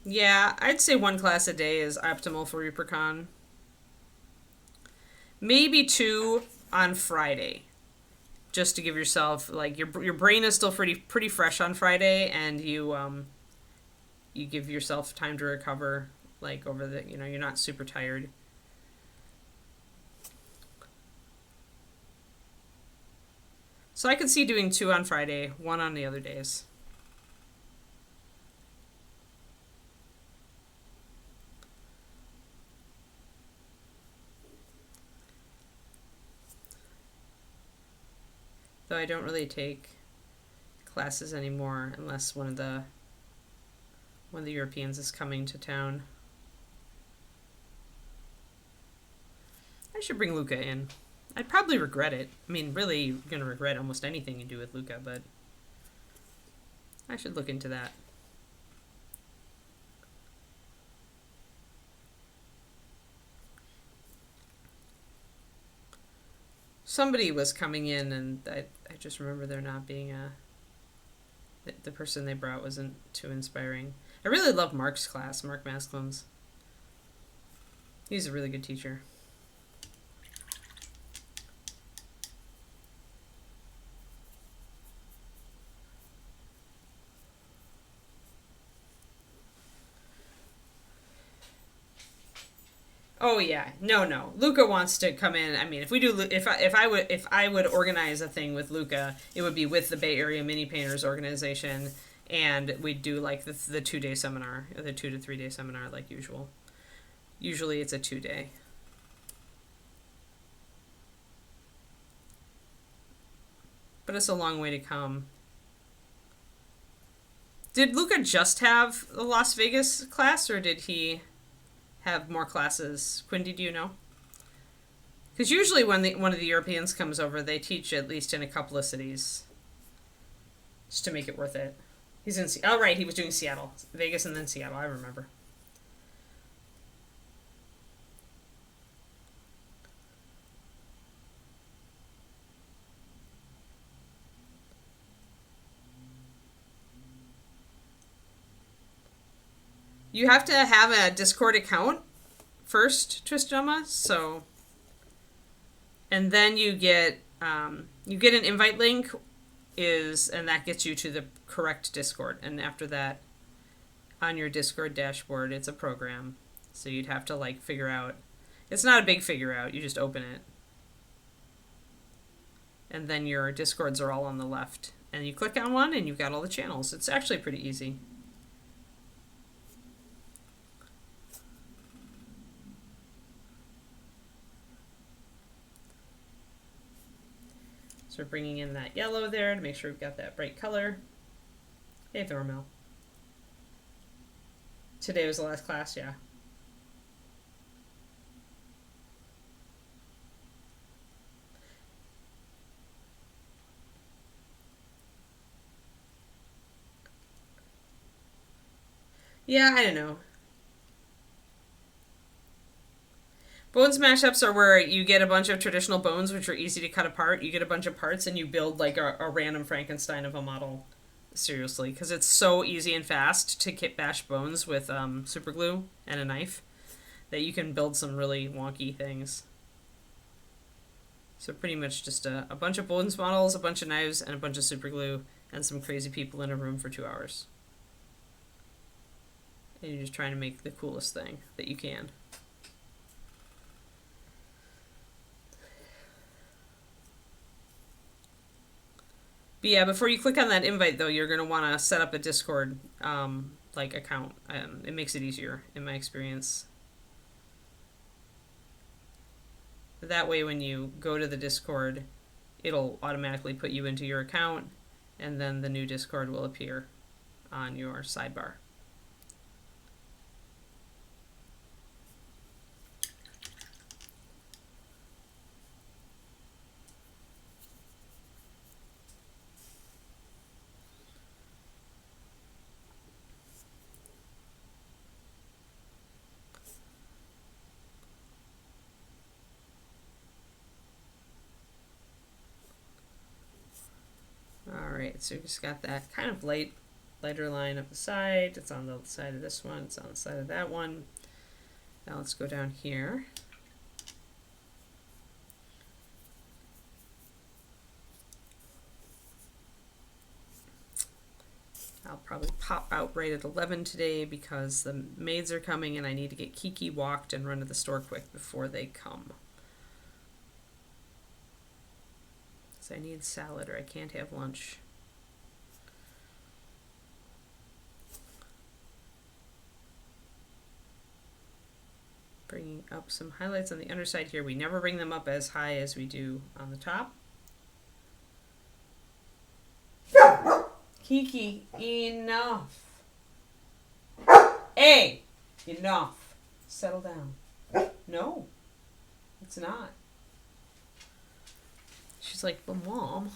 Yeah, I'd say one class a day is optimal for ReaperCon. Maybe two on Friday, just to give yourself your brain is still pretty fresh on Friday, and you give yourself time to recover over the you're not super tired. So I could see doing two on Friday, one on the other days. Though I don't really take classes anymore unless one of the Europeans is coming to town. I should bring Luca in. I'd probably regret it. I mean, really, you're going to regret almost anything you do with Luca, but I should look into that. Somebody was coming in, and I just remember there not being the person they brought wasn't too inspiring. I really love Mark's class, Mark Masklin's. He's a really good teacher. Oh yeah, no. Luca wants to come in. I mean, if we do, if I would organize a thing with Luca, it would be with the Bay Area Mini Painters organization, and we'd do like the 2 day seminar, or the 2 to 3 day seminar, like usual. Usually it's a 2 day. But it's a long way to come. Did Luca just have the Las Vegas class, or did he have more classes? Quindy, do you know? Because usually when one of the Europeans comes over, they teach at least in a couple of cities, just to make it worth it. He's in. Oh right, he was doing Seattle, Vegas, and then Seattle. I remember. You have to have a Discord account first, Tristoma. So, and then you get an invite link, and that gets you to the correct Discord. And after that, on your Discord dashboard, it's a program. So you'd have to like figure out. It's not a big figure out. You just open it, and then your Discords are all on the left. And you click on one, and you've got all the channels. It's actually pretty easy. So we're bringing in that yellow there to make sure we've got that bright color. Hey, Thormel. Today was the last class, yeah. Yeah, I don't know. Bones mashups are where you get a bunch of traditional bones, which are easy to cut apart. You get a bunch of parts, and you build like a random Frankenstein of a model. Seriously, because it's so easy and fast to kit bash bones with super glue and a knife that you can build some really wonky things. So pretty much just a bunch of bones models, a bunch of knives, and a bunch of super glue, and some crazy people in a room for 2 hours. And you're just trying to make the coolest thing that you can. But yeah, before you click on that invite, though, you're going to want to set up a Discord like account. It makes it easier, in my experience. That way, when you go to the Discord, it'll automatically put you into your account, and then the new Discord will appear on your sidebar. Alright, so we just got that kind of lighter line up the side. It's on the side of this one. It's on the side of that one. Now let's go down here. I'll probably pop out right at 11 today because the maids are coming and I need to get Kiki walked and run to the store quick before they come. So I need salad or I can't have lunch. Bringing up some highlights on the underside here. We never bring them up as high as we do on the top. Kiki, enough. Hey, enough. Settle down. No, it's not. She's like, but Mom.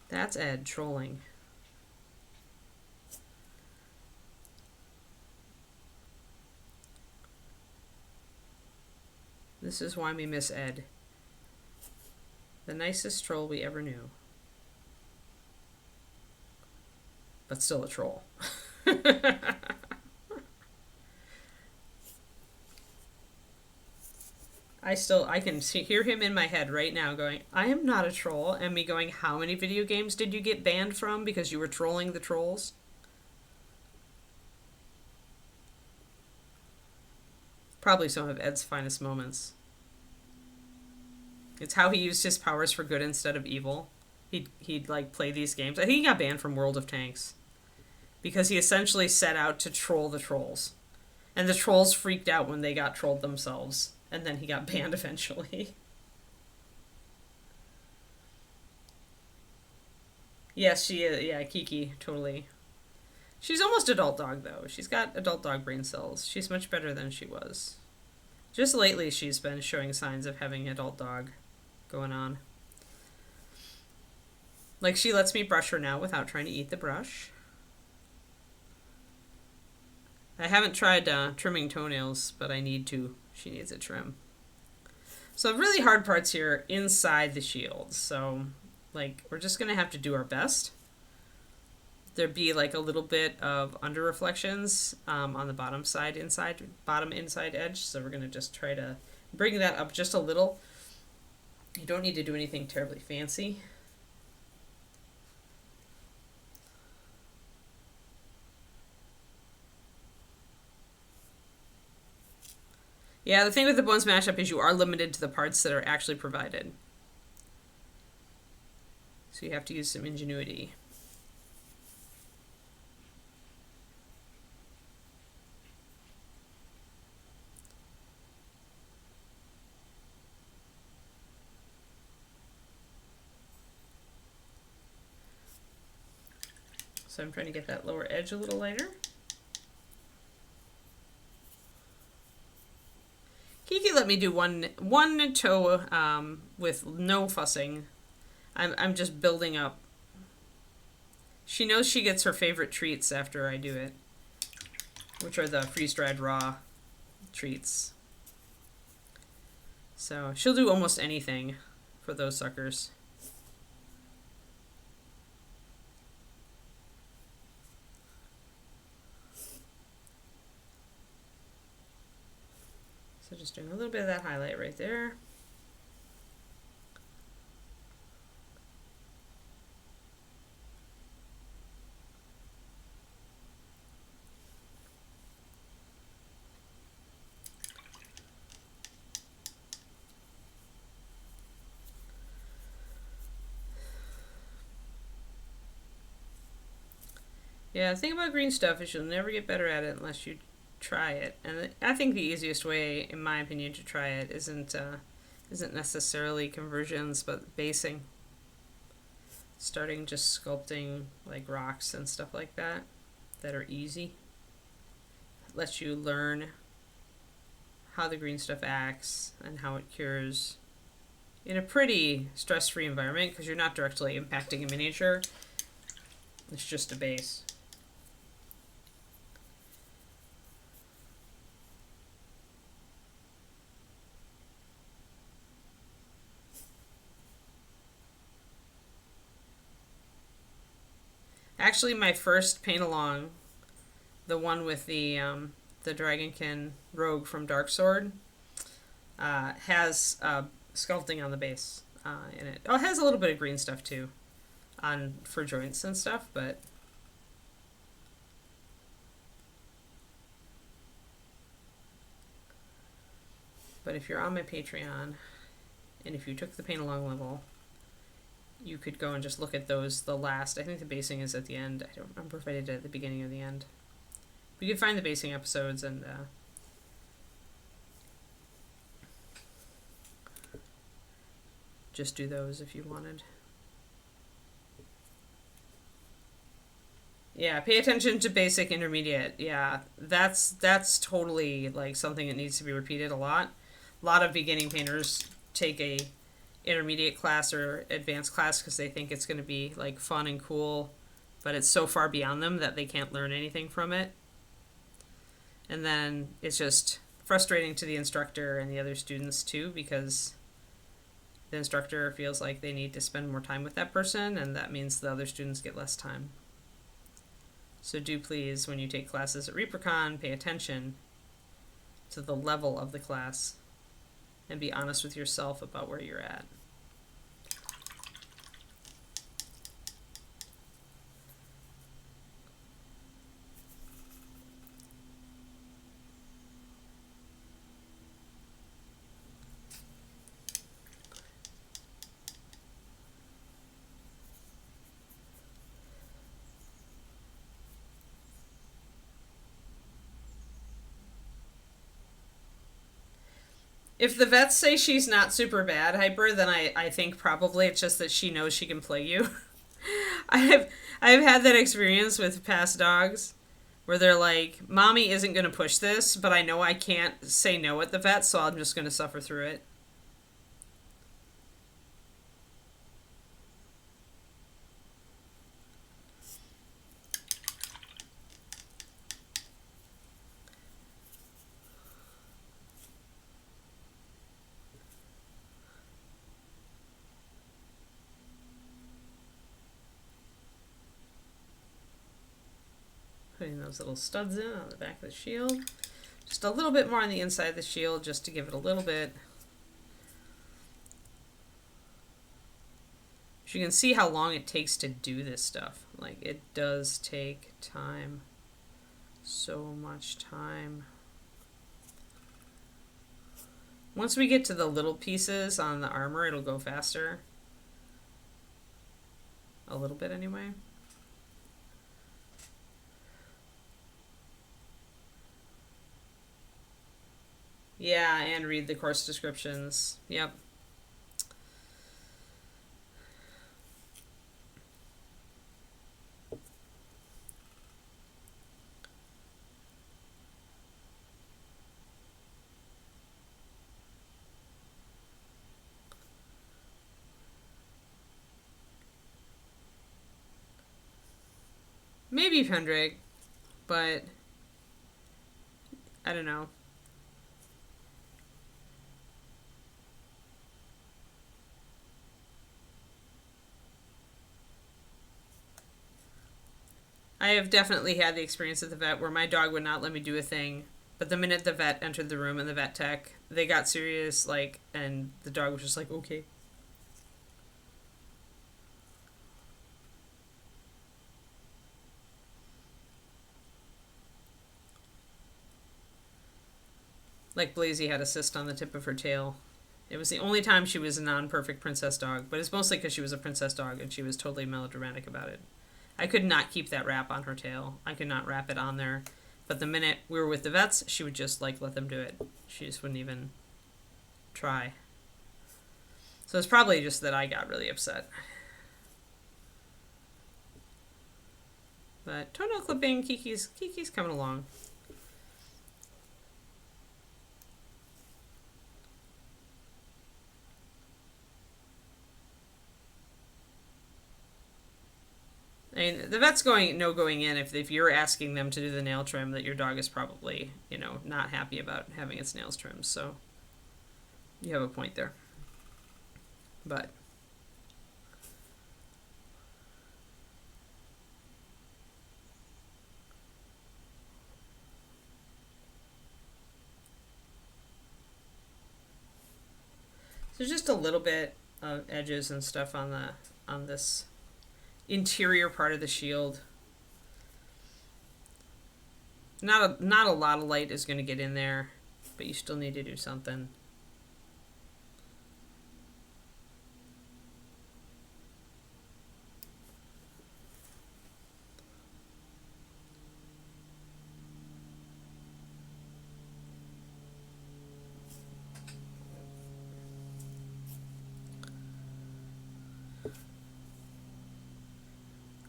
That's Ed trolling. This is why we miss Ed. The nicest troll we ever knew. But still a troll. I can hear him in my head right now going, I am not a troll. And me going, how many video games did you get banned from because you were trolling the trolls? Probably some of Ed's finest moments. It's how he used his powers for good instead of evil. He'd like play these games. I think he got banned from World of Tanks because he essentially set out to troll the trolls. And the trolls freaked out when they got trolled themselves. And then he got banned eventually. Yes, she is. Yeah, Kiki, totally. She's almost adult dog, though. She's got adult dog brain cells. She's much better than she was. Just lately, she's been showing signs of having adult dog going on. Like, she lets me brush her now without trying to eat the brush. I haven't tried trimming toenails, but I need to. She needs a trim. So really hard parts here inside the shield. So, like, we're just going to have to do our best. There'd be, like, a little bit of under reflections on the bottom inside edge. So we're going to just try to bring that up just a little. You don't need to do anything terribly fancy. Yeah, the thing with the Bones mashup is you are limited to the parts that are actually provided. So you have to use some ingenuity. So I'm trying to get that lower edge a little lighter. Kiki let me do one toe with no fussing. I'm just building up. She knows she gets her favorite treats after I do it, which are the freeze-dried raw treats. So she'll do almost anything for those suckers. So just doing a little bit of that highlight right there. Yeah, the thing about green stuff is you'll never get better at it unless you try it. And I think the easiest way, in my opinion, to try it isn't necessarily conversions, but basing. Starting just sculpting like rocks and stuff like that are easy. It lets you learn how the green stuff acts and how it cures in a pretty stress-free environment because you're not directly impacting a miniature. It's just a base. Actually, my first paint along, the one with the Dragonkin Rogue from Dark Sword, has sculpting on the base in it. Oh, it has a little bit of green stuff too, for joints and stuff, but if you're on my Patreon, and if you took the paint along level, you could go and just look at those, the last, I think the basing is at the end. I don't remember if I did it at the beginning or the end. You can find the basing episodes and just do those if you wanted. Yeah, pay attention to basic, intermediate. Yeah, that's totally like something that needs to be repeated a lot. A lot of beginning painters take a intermediate class or advanced class because they think it's going to be like fun and cool, but it's so far beyond them that they can't learn anything from it. And then it's just frustrating to the instructor and the other students too, because the instructor feels like they need to spend more time with that person, and that means the other students get less time. So do please, when you take classes at ReaperCon, pay attention to the level of the class. and be honest with yourself about where you're at. If the vets say she's not super bad, Hyper, then I think probably it's just that she knows she can play you. I've had that experience with past dogs where they're like, Mommy isn't going to push this, but I know I can't say no at the vet, so I'm just going to suffer through it. Putting those little studs in on the back of the shield. Just a little bit more on the inside of the shield just to give it a little bit. So you can see how long it takes to do this stuff. Like, it does take time. So much time. Once we get to the little pieces on the armor, it'll go faster. A little bit anyway. Yeah, and read the course descriptions. Yep. Maybe Pendrake, but I don't know. I have definitely had the experience at the vet where my dog would not let me do a thing, but the minute the vet entered the room and the vet tech, they got serious, like, and the dog was just like, okay. Like Blazy had a cyst on the tip of her tail. It was the only time she was a non-perfect princess dog, but it's mostly because she was a princess dog and she was totally melodramatic about it. I could not keep that wrap on her tail. I could not wrap it on there. But the minute we were with the vets, she would just, like, let them do it. She just wouldn't even try. So it's probably just that I got really upset. But toenail clipping, Kiki's coming along. I mean, the vet's going in if you're asking them to do the nail trim that your dog is probably, not happy about having its nails trimmed. So you have a point there. But so just a little bit of edges and stuff on this interior part of the shield. Not a lot of light is going to get in there, but you still need to do something.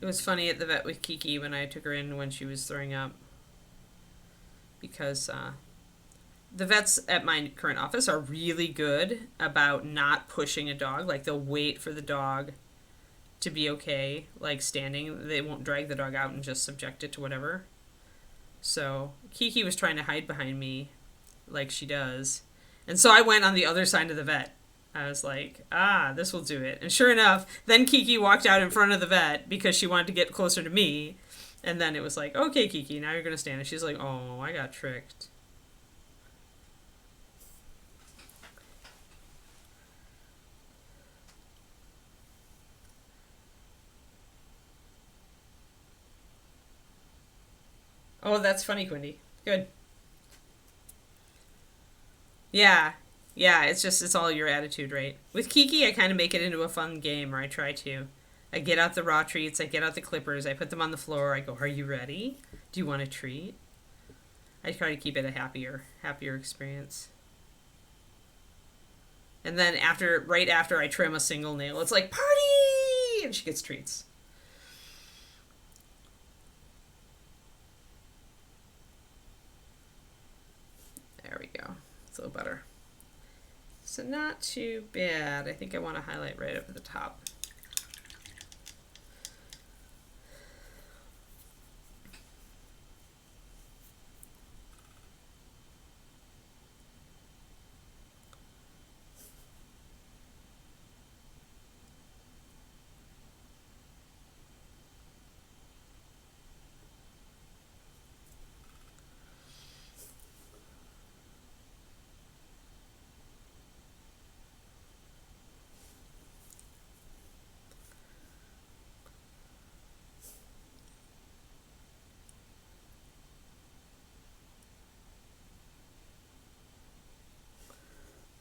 It was funny at the vet with Kiki when I took her in when she was throwing up. Because the vets at my current office are really good about not pushing a dog. Like, they'll wait for the dog to be okay, like standing. They won't drag the dog out and just subject it to whatever. So Kiki was trying to hide behind me like she does. And so I went on the other side of the vet. I was like, this will do it. And sure enough, then Kiki walked out in front of the vet because she wanted to get closer to me. And then it was like, okay, Kiki, now you're going to stand. And she's like, oh, I got tricked. Oh, that's funny, Quindy. Good. Yeah. Yeah, it's all your attitude, right? With Kiki, I kind of make it into a fun game, or I try to. I get out the raw treats, I get out the clippers, I put them on the floor, I go, "Are you ready? Do you want a treat?" I try to keep it a happier experience. And then right after I trim a single nail, it's like, "Party!" And she gets treats. There we go. It's a little better. So not too bad. I think I want to highlight right up at the top.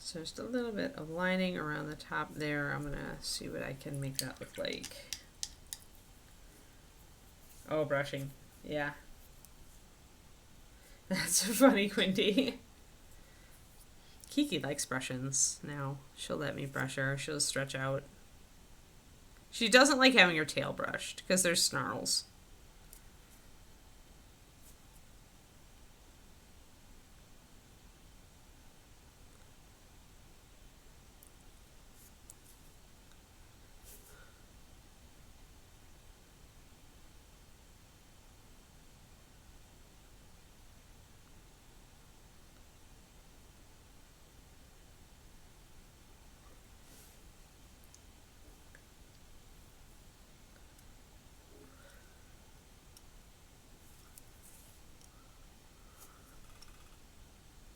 So just a little bit of lining around the top there. I'm gonna see what I can make that look like. Oh, brushing. Yeah. That's funny, Quinty. Kiki likes brushings now. She'll let me brush her. She'll stretch out. She doesn't like having her tail brushed because there's snarls.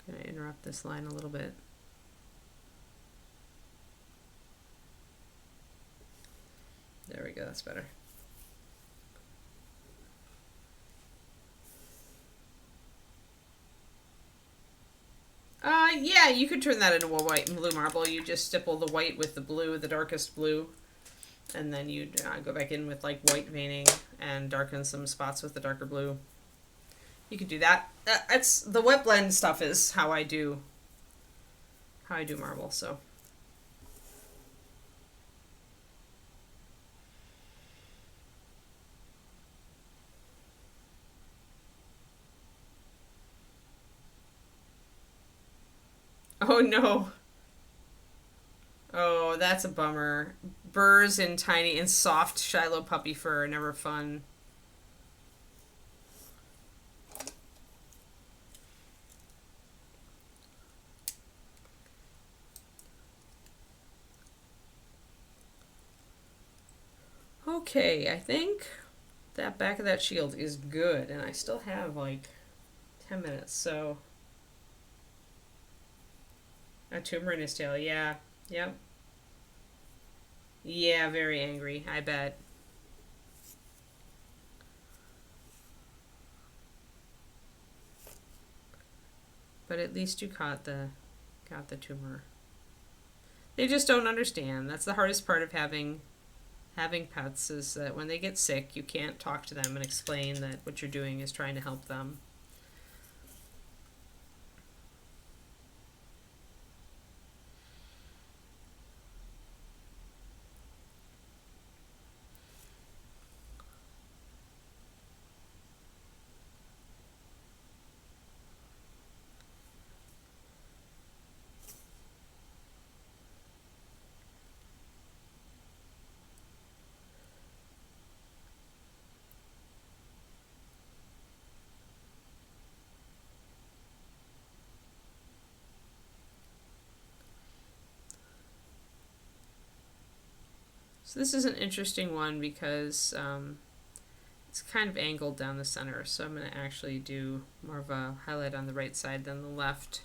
Gonna interrupt this line a little bit. There we go, that's better. Yeah, you could turn that into a white and blue marble. You just stipple the white with the blue, the darkest blue, and then you go back in with like white veining and darken some spots with the darker blue. You could do that. That's the wet blend stuff is how I do marble. So. Oh no. Oh, that's a bummer. Burrs in tiny and soft Shiloh puppy fur are never fun. Okay, I think that back of that shield is good, and I still have like 10 minutes, so. A tumor in his tail, yeah. Yep. Yeah, very angry, I bet. But at least you got the tumor. They just don't understand. That's the hardest part of having pets is that when they get sick, you can't talk to them and explain that what you're doing is trying to help them. So this is an interesting one because it's kind of angled down the center. So I'm going to actually do more of a highlight on the right side than the left.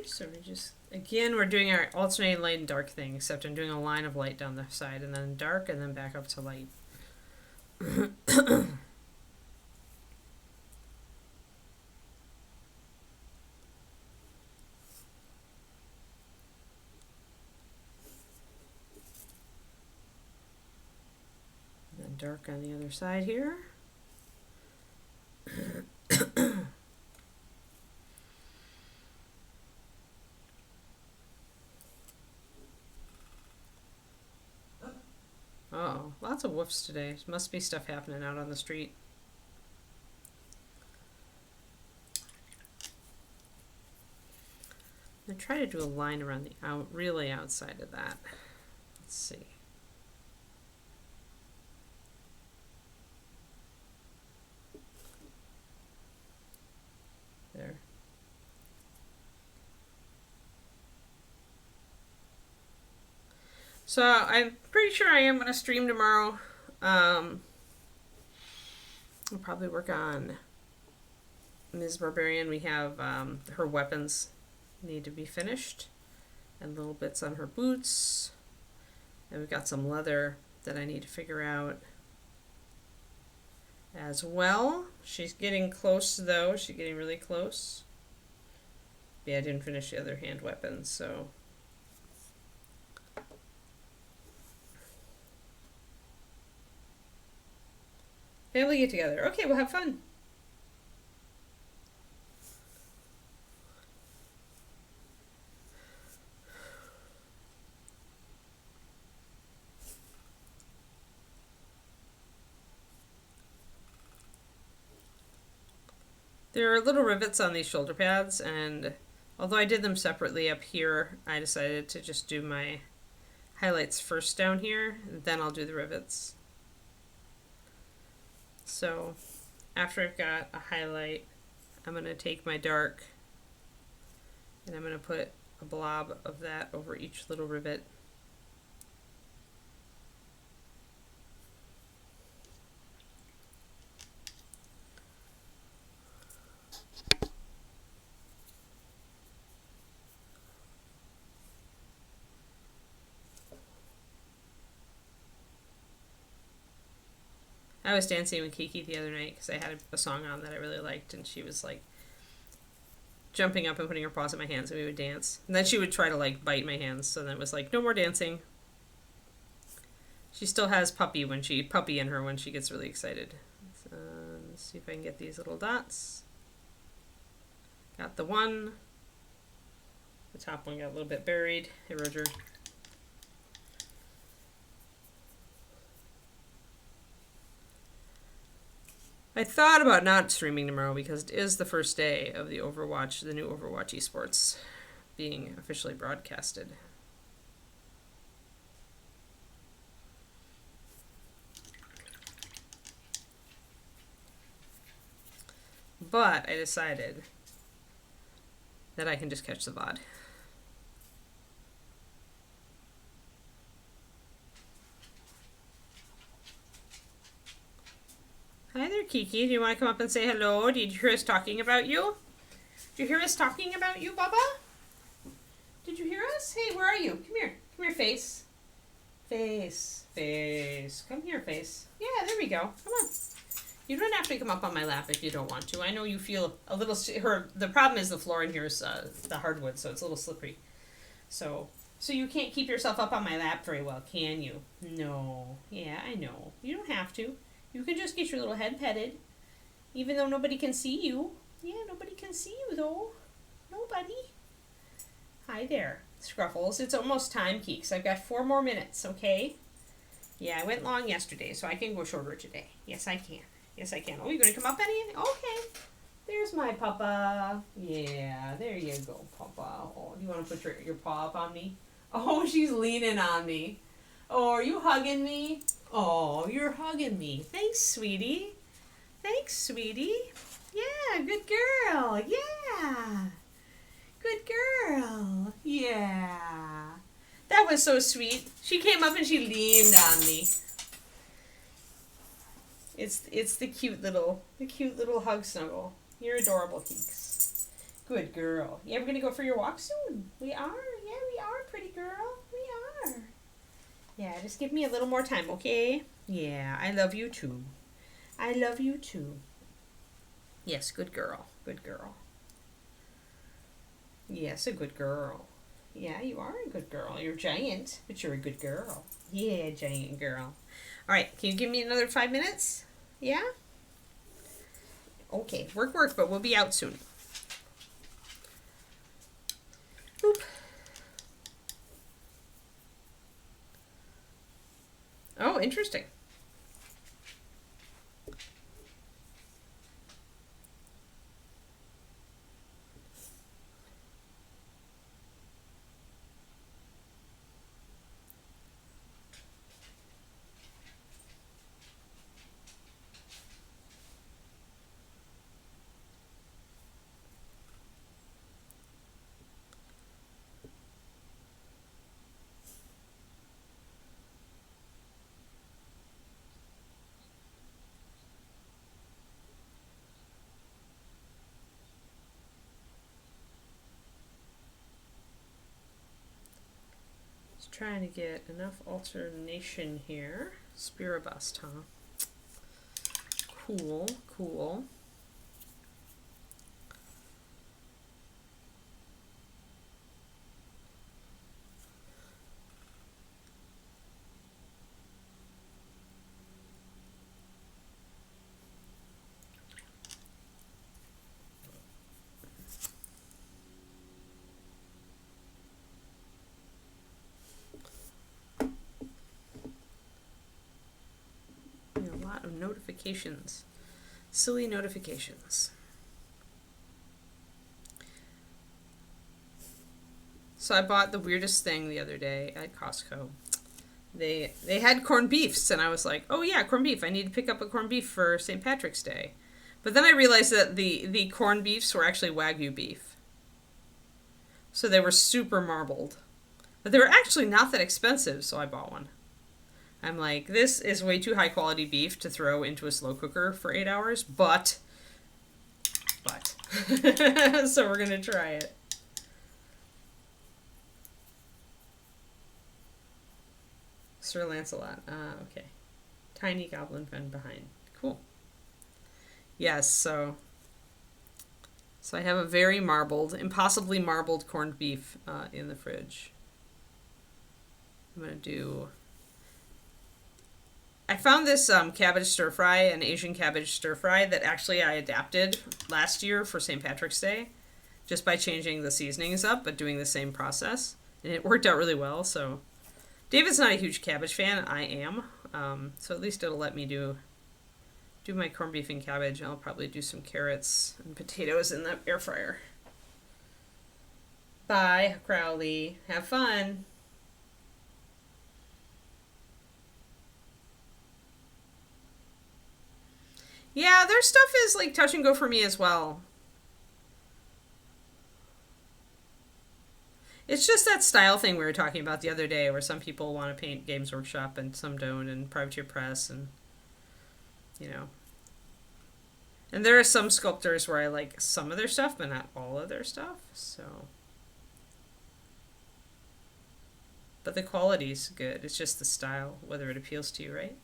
So we just, again, we're doing our alternating light and dark thing, except I'm doing a line of light down the side and then dark and then back up to light. And dark on the other side here. Oh, lots of woofs today. Must be stuff happening out on the street. I'm going to try to do a line around the really outside of that. Let's see. There. So I'm pretty sure I am going to stream tomorrow. I'll probably work on Ms. Barbarian. We have her weapons need to be finished and little bits on her boots. And we've got some leather that I need to figure out as well. She's getting close though. She's getting really close. Yeah, I didn't finish the other hand weapons, so... Family get together. Okay, we'll have fun. There are little rivets on these shoulder pads, and although I did them separately up here, I decided to just do my highlights first down here, and then I'll do the rivets. So after I've got a highlight, I'm going to take my dark and I'm going to put a blob of that over each little rivet. I was dancing with Kiki the other night because I had a song on that I really liked, and she was like jumping up and putting her paws in my hands, and we would dance. And then she would try to like bite my hands, so then it was like, no more dancing. She still has puppy in her when she gets really excited. So, let's see if I can get these little dots. Got the one. The top one got a little bit buried. Hey, Roger. I thought about not streaming tomorrow because it is the first day of the new Overwatch esports being officially broadcasted. But I decided that I can just catch the VOD. Hi there, Kiki. Do you want to come up and say hello? Did you hear us talking about you? Did you hear us talking about you, Bubba? Did you hear us? Hey, where are you? Come here. Come here, face. Face. Face. Come here, face. Yeah, there we go. Come on. You don't have to come up on my lap if you don't want to. I know you feel a little... The problem is the floor in here is the hardwood, so it's a little slippery. So you can't keep yourself up on my lap very well, can you? No. Yeah, I know. You don't have to. You can just get your little head petted, even though nobody can see you. Yeah, nobody can see you, though. Nobody. Hi there, Scruffles. It's almost time, Keeks. I've got 4 more minutes, okay? Yeah, I went long yesterday, so I can go shorter today. Yes, I can. Yes, I can. Oh, you going to come up, Benny? Okay. There's my papa. Yeah, there you go, papa. Oh, do you want to put your paw up on me? Oh, she's leaning on me. Oh, are you hugging me? Oh, you're hugging me. Thanks, sweetie. Thanks, sweetie. Yeah, good girl. Yeah. Good girl. Yeah. That was so sweet. She came up and she leaned on me. It's the cute little hug snuggle. You're adorable, Keeks. Good girl. Yeah, we're gonna go for your walk soon. We are. Yeah, we are, pretty girl. We are. Yeah, just give me a little more time, okay? Yeah, I love you too. I love you too. Yes, good girl. Good girl. Yes, a good girl. Yeah, you are a good girl. You're giant, but you're a good girl. Yeah, giant girl. All right, can you give me another 5 minutes? Yeah? Okay, work, but we'll be out soon. Oop. Oh, interesting. Trying to get enough alternation here. Spiribust, huh? Cool, cool. A lot of notifications. Silly notifications. So I bought the weirdest thing the other day at Costco. They had corned beefs, and I was like, oh yeah, corned beef. I need to pick up a corned beef for St. Patrick's Day. But then I realized that the corned beefs were actually Wagyu beef. So they were super marbled. But they were actually not that expensive, so I bought one. I'm like, this is way too high quality beef to throw into a slow cooker for 8 hours, but. So we're gonna try it. Sir Lancelot. Okay. Tiny goblin friend behind. Cool. Yes, so I have a very marbled, impossibly marbled corned beef in the fridge. I'm gonna do. I found this cabbage stir fry, an Asian cabbage stir fry that actually I adapted last year for St. Patrick's Day, just by changing the seasonings up, but doing the same process, and it worked out really well. So, David's not a huge cabbage fan. I am, so at least it'll let me do my corned beef and cabbage. I'll probably do some carrots and potatoes in the air fryer. Bye, Crowley. Have fun. Yeah, their stuff is like touch and go for me as well. It's just that style thing we were talking about the other day, where some people want to paint Games Workshop and some don't, and Privateer Press, and you know. And there are some sculptors where I like some of their stuff, but not all of their stuff. So, but the quality's good. It's just the style, whether it appeals to you, right?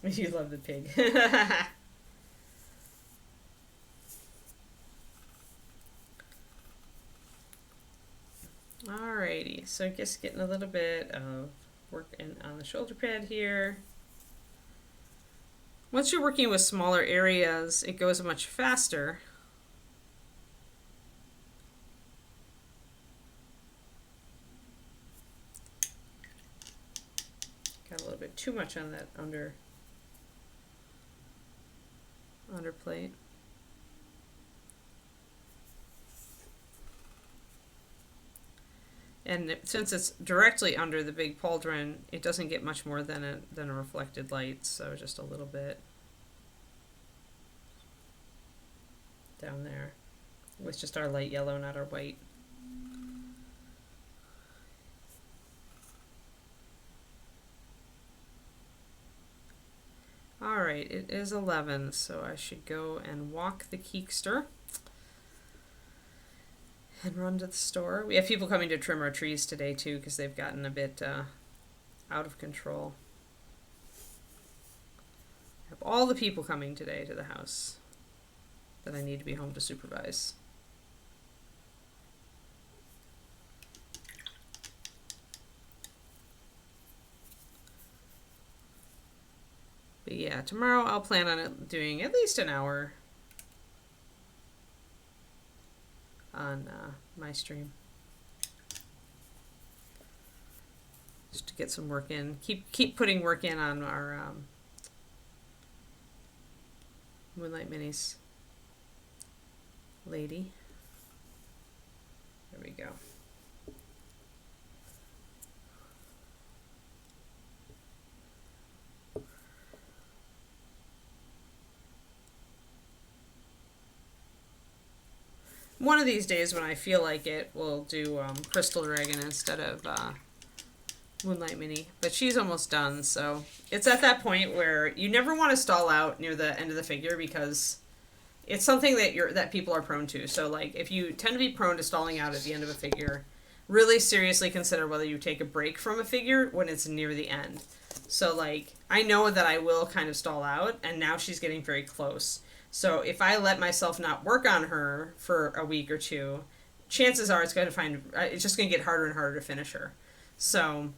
You love the pig. Alrighty, so just getting a little bit of work on the shoulder pad here. Once you're working with smaller areas, it goes much faster. Got a little bit too much on that underplate. And since it's directly under the big pauldron, it doesn't get much more than a reflected light, so just a little bit down there with just our light yellow, not our white. All right, it is 11, so I should go and walk the Keekster and run to the store. We have people coming to trim our trees today, too, because they've gotten a bit out of control. I have all the people coming today to the house that I need to be home to supervise. But yeah, tomorrow I'll plan on it doing at least an hour on my stream. Just to get some work in. Keep putting work in on our Moonlight Minis lady. There we go. One of these days when I feel like it, we'll do Crystal Dragon instead of Moonlight Mini. But she's almost done, so it's at that point where you never want to stall out near the end of the figure because it's something that people are prone to. So like if you tend to be prone to stalling out at the end of a figure, really seriously consider whether you take a break from a figure when it's near the end. So like I know that I will kind of stall out, and now she's getting very close. So if I let myself not work on her for a week or two, chances are it's just going to get harder and harder to finish her. So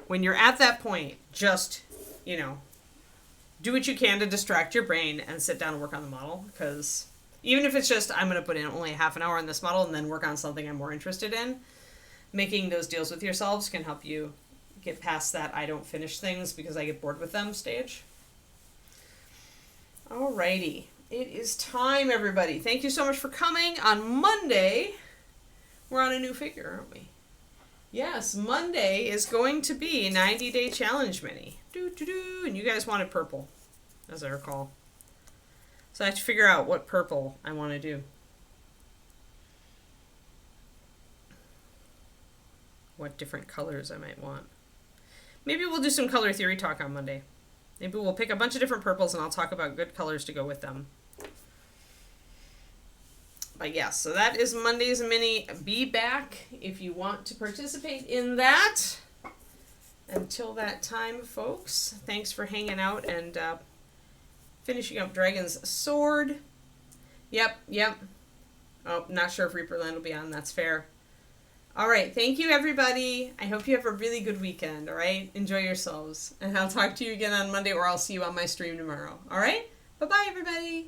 when you're at that point, just, do what you can to distract your brain and sit down and work on the model. Because even if it's just, I'm going to put in only half an hour on this model and then work on something I'm more interested in, making those deals with yourselves can help you get past that I don't finish things because I get bored with them stage. Alrighty, it is time, everybody. Thank you so much for coming. On Monday, we're on a new figure, aren't we? Yes, Monday is going to be 90-day challenge mini. And you guys wanted purple, as I recall. So I have to figure out what purple I want to do. What different colors I might want. Maybe we'll do some color theory talk on Monday. Maybe we'll pick a bunch of different purples and I'll talk about good colors to go with them. But yes, so that is Monday's mini. Be back if you want to participate in that. Until that time, folks, thanks for hanging out and finishing up Dragon's Sword. Yep. Oh, not sure if Reaperland will be on. That's fair. All right, thank you, everybody. I hope you have a really good weekend, all right? Enjoy yourselves. And I'll talk to you again on Monday, or I'll see you on my stream tomorrow, all right? Bye-bye, everybody.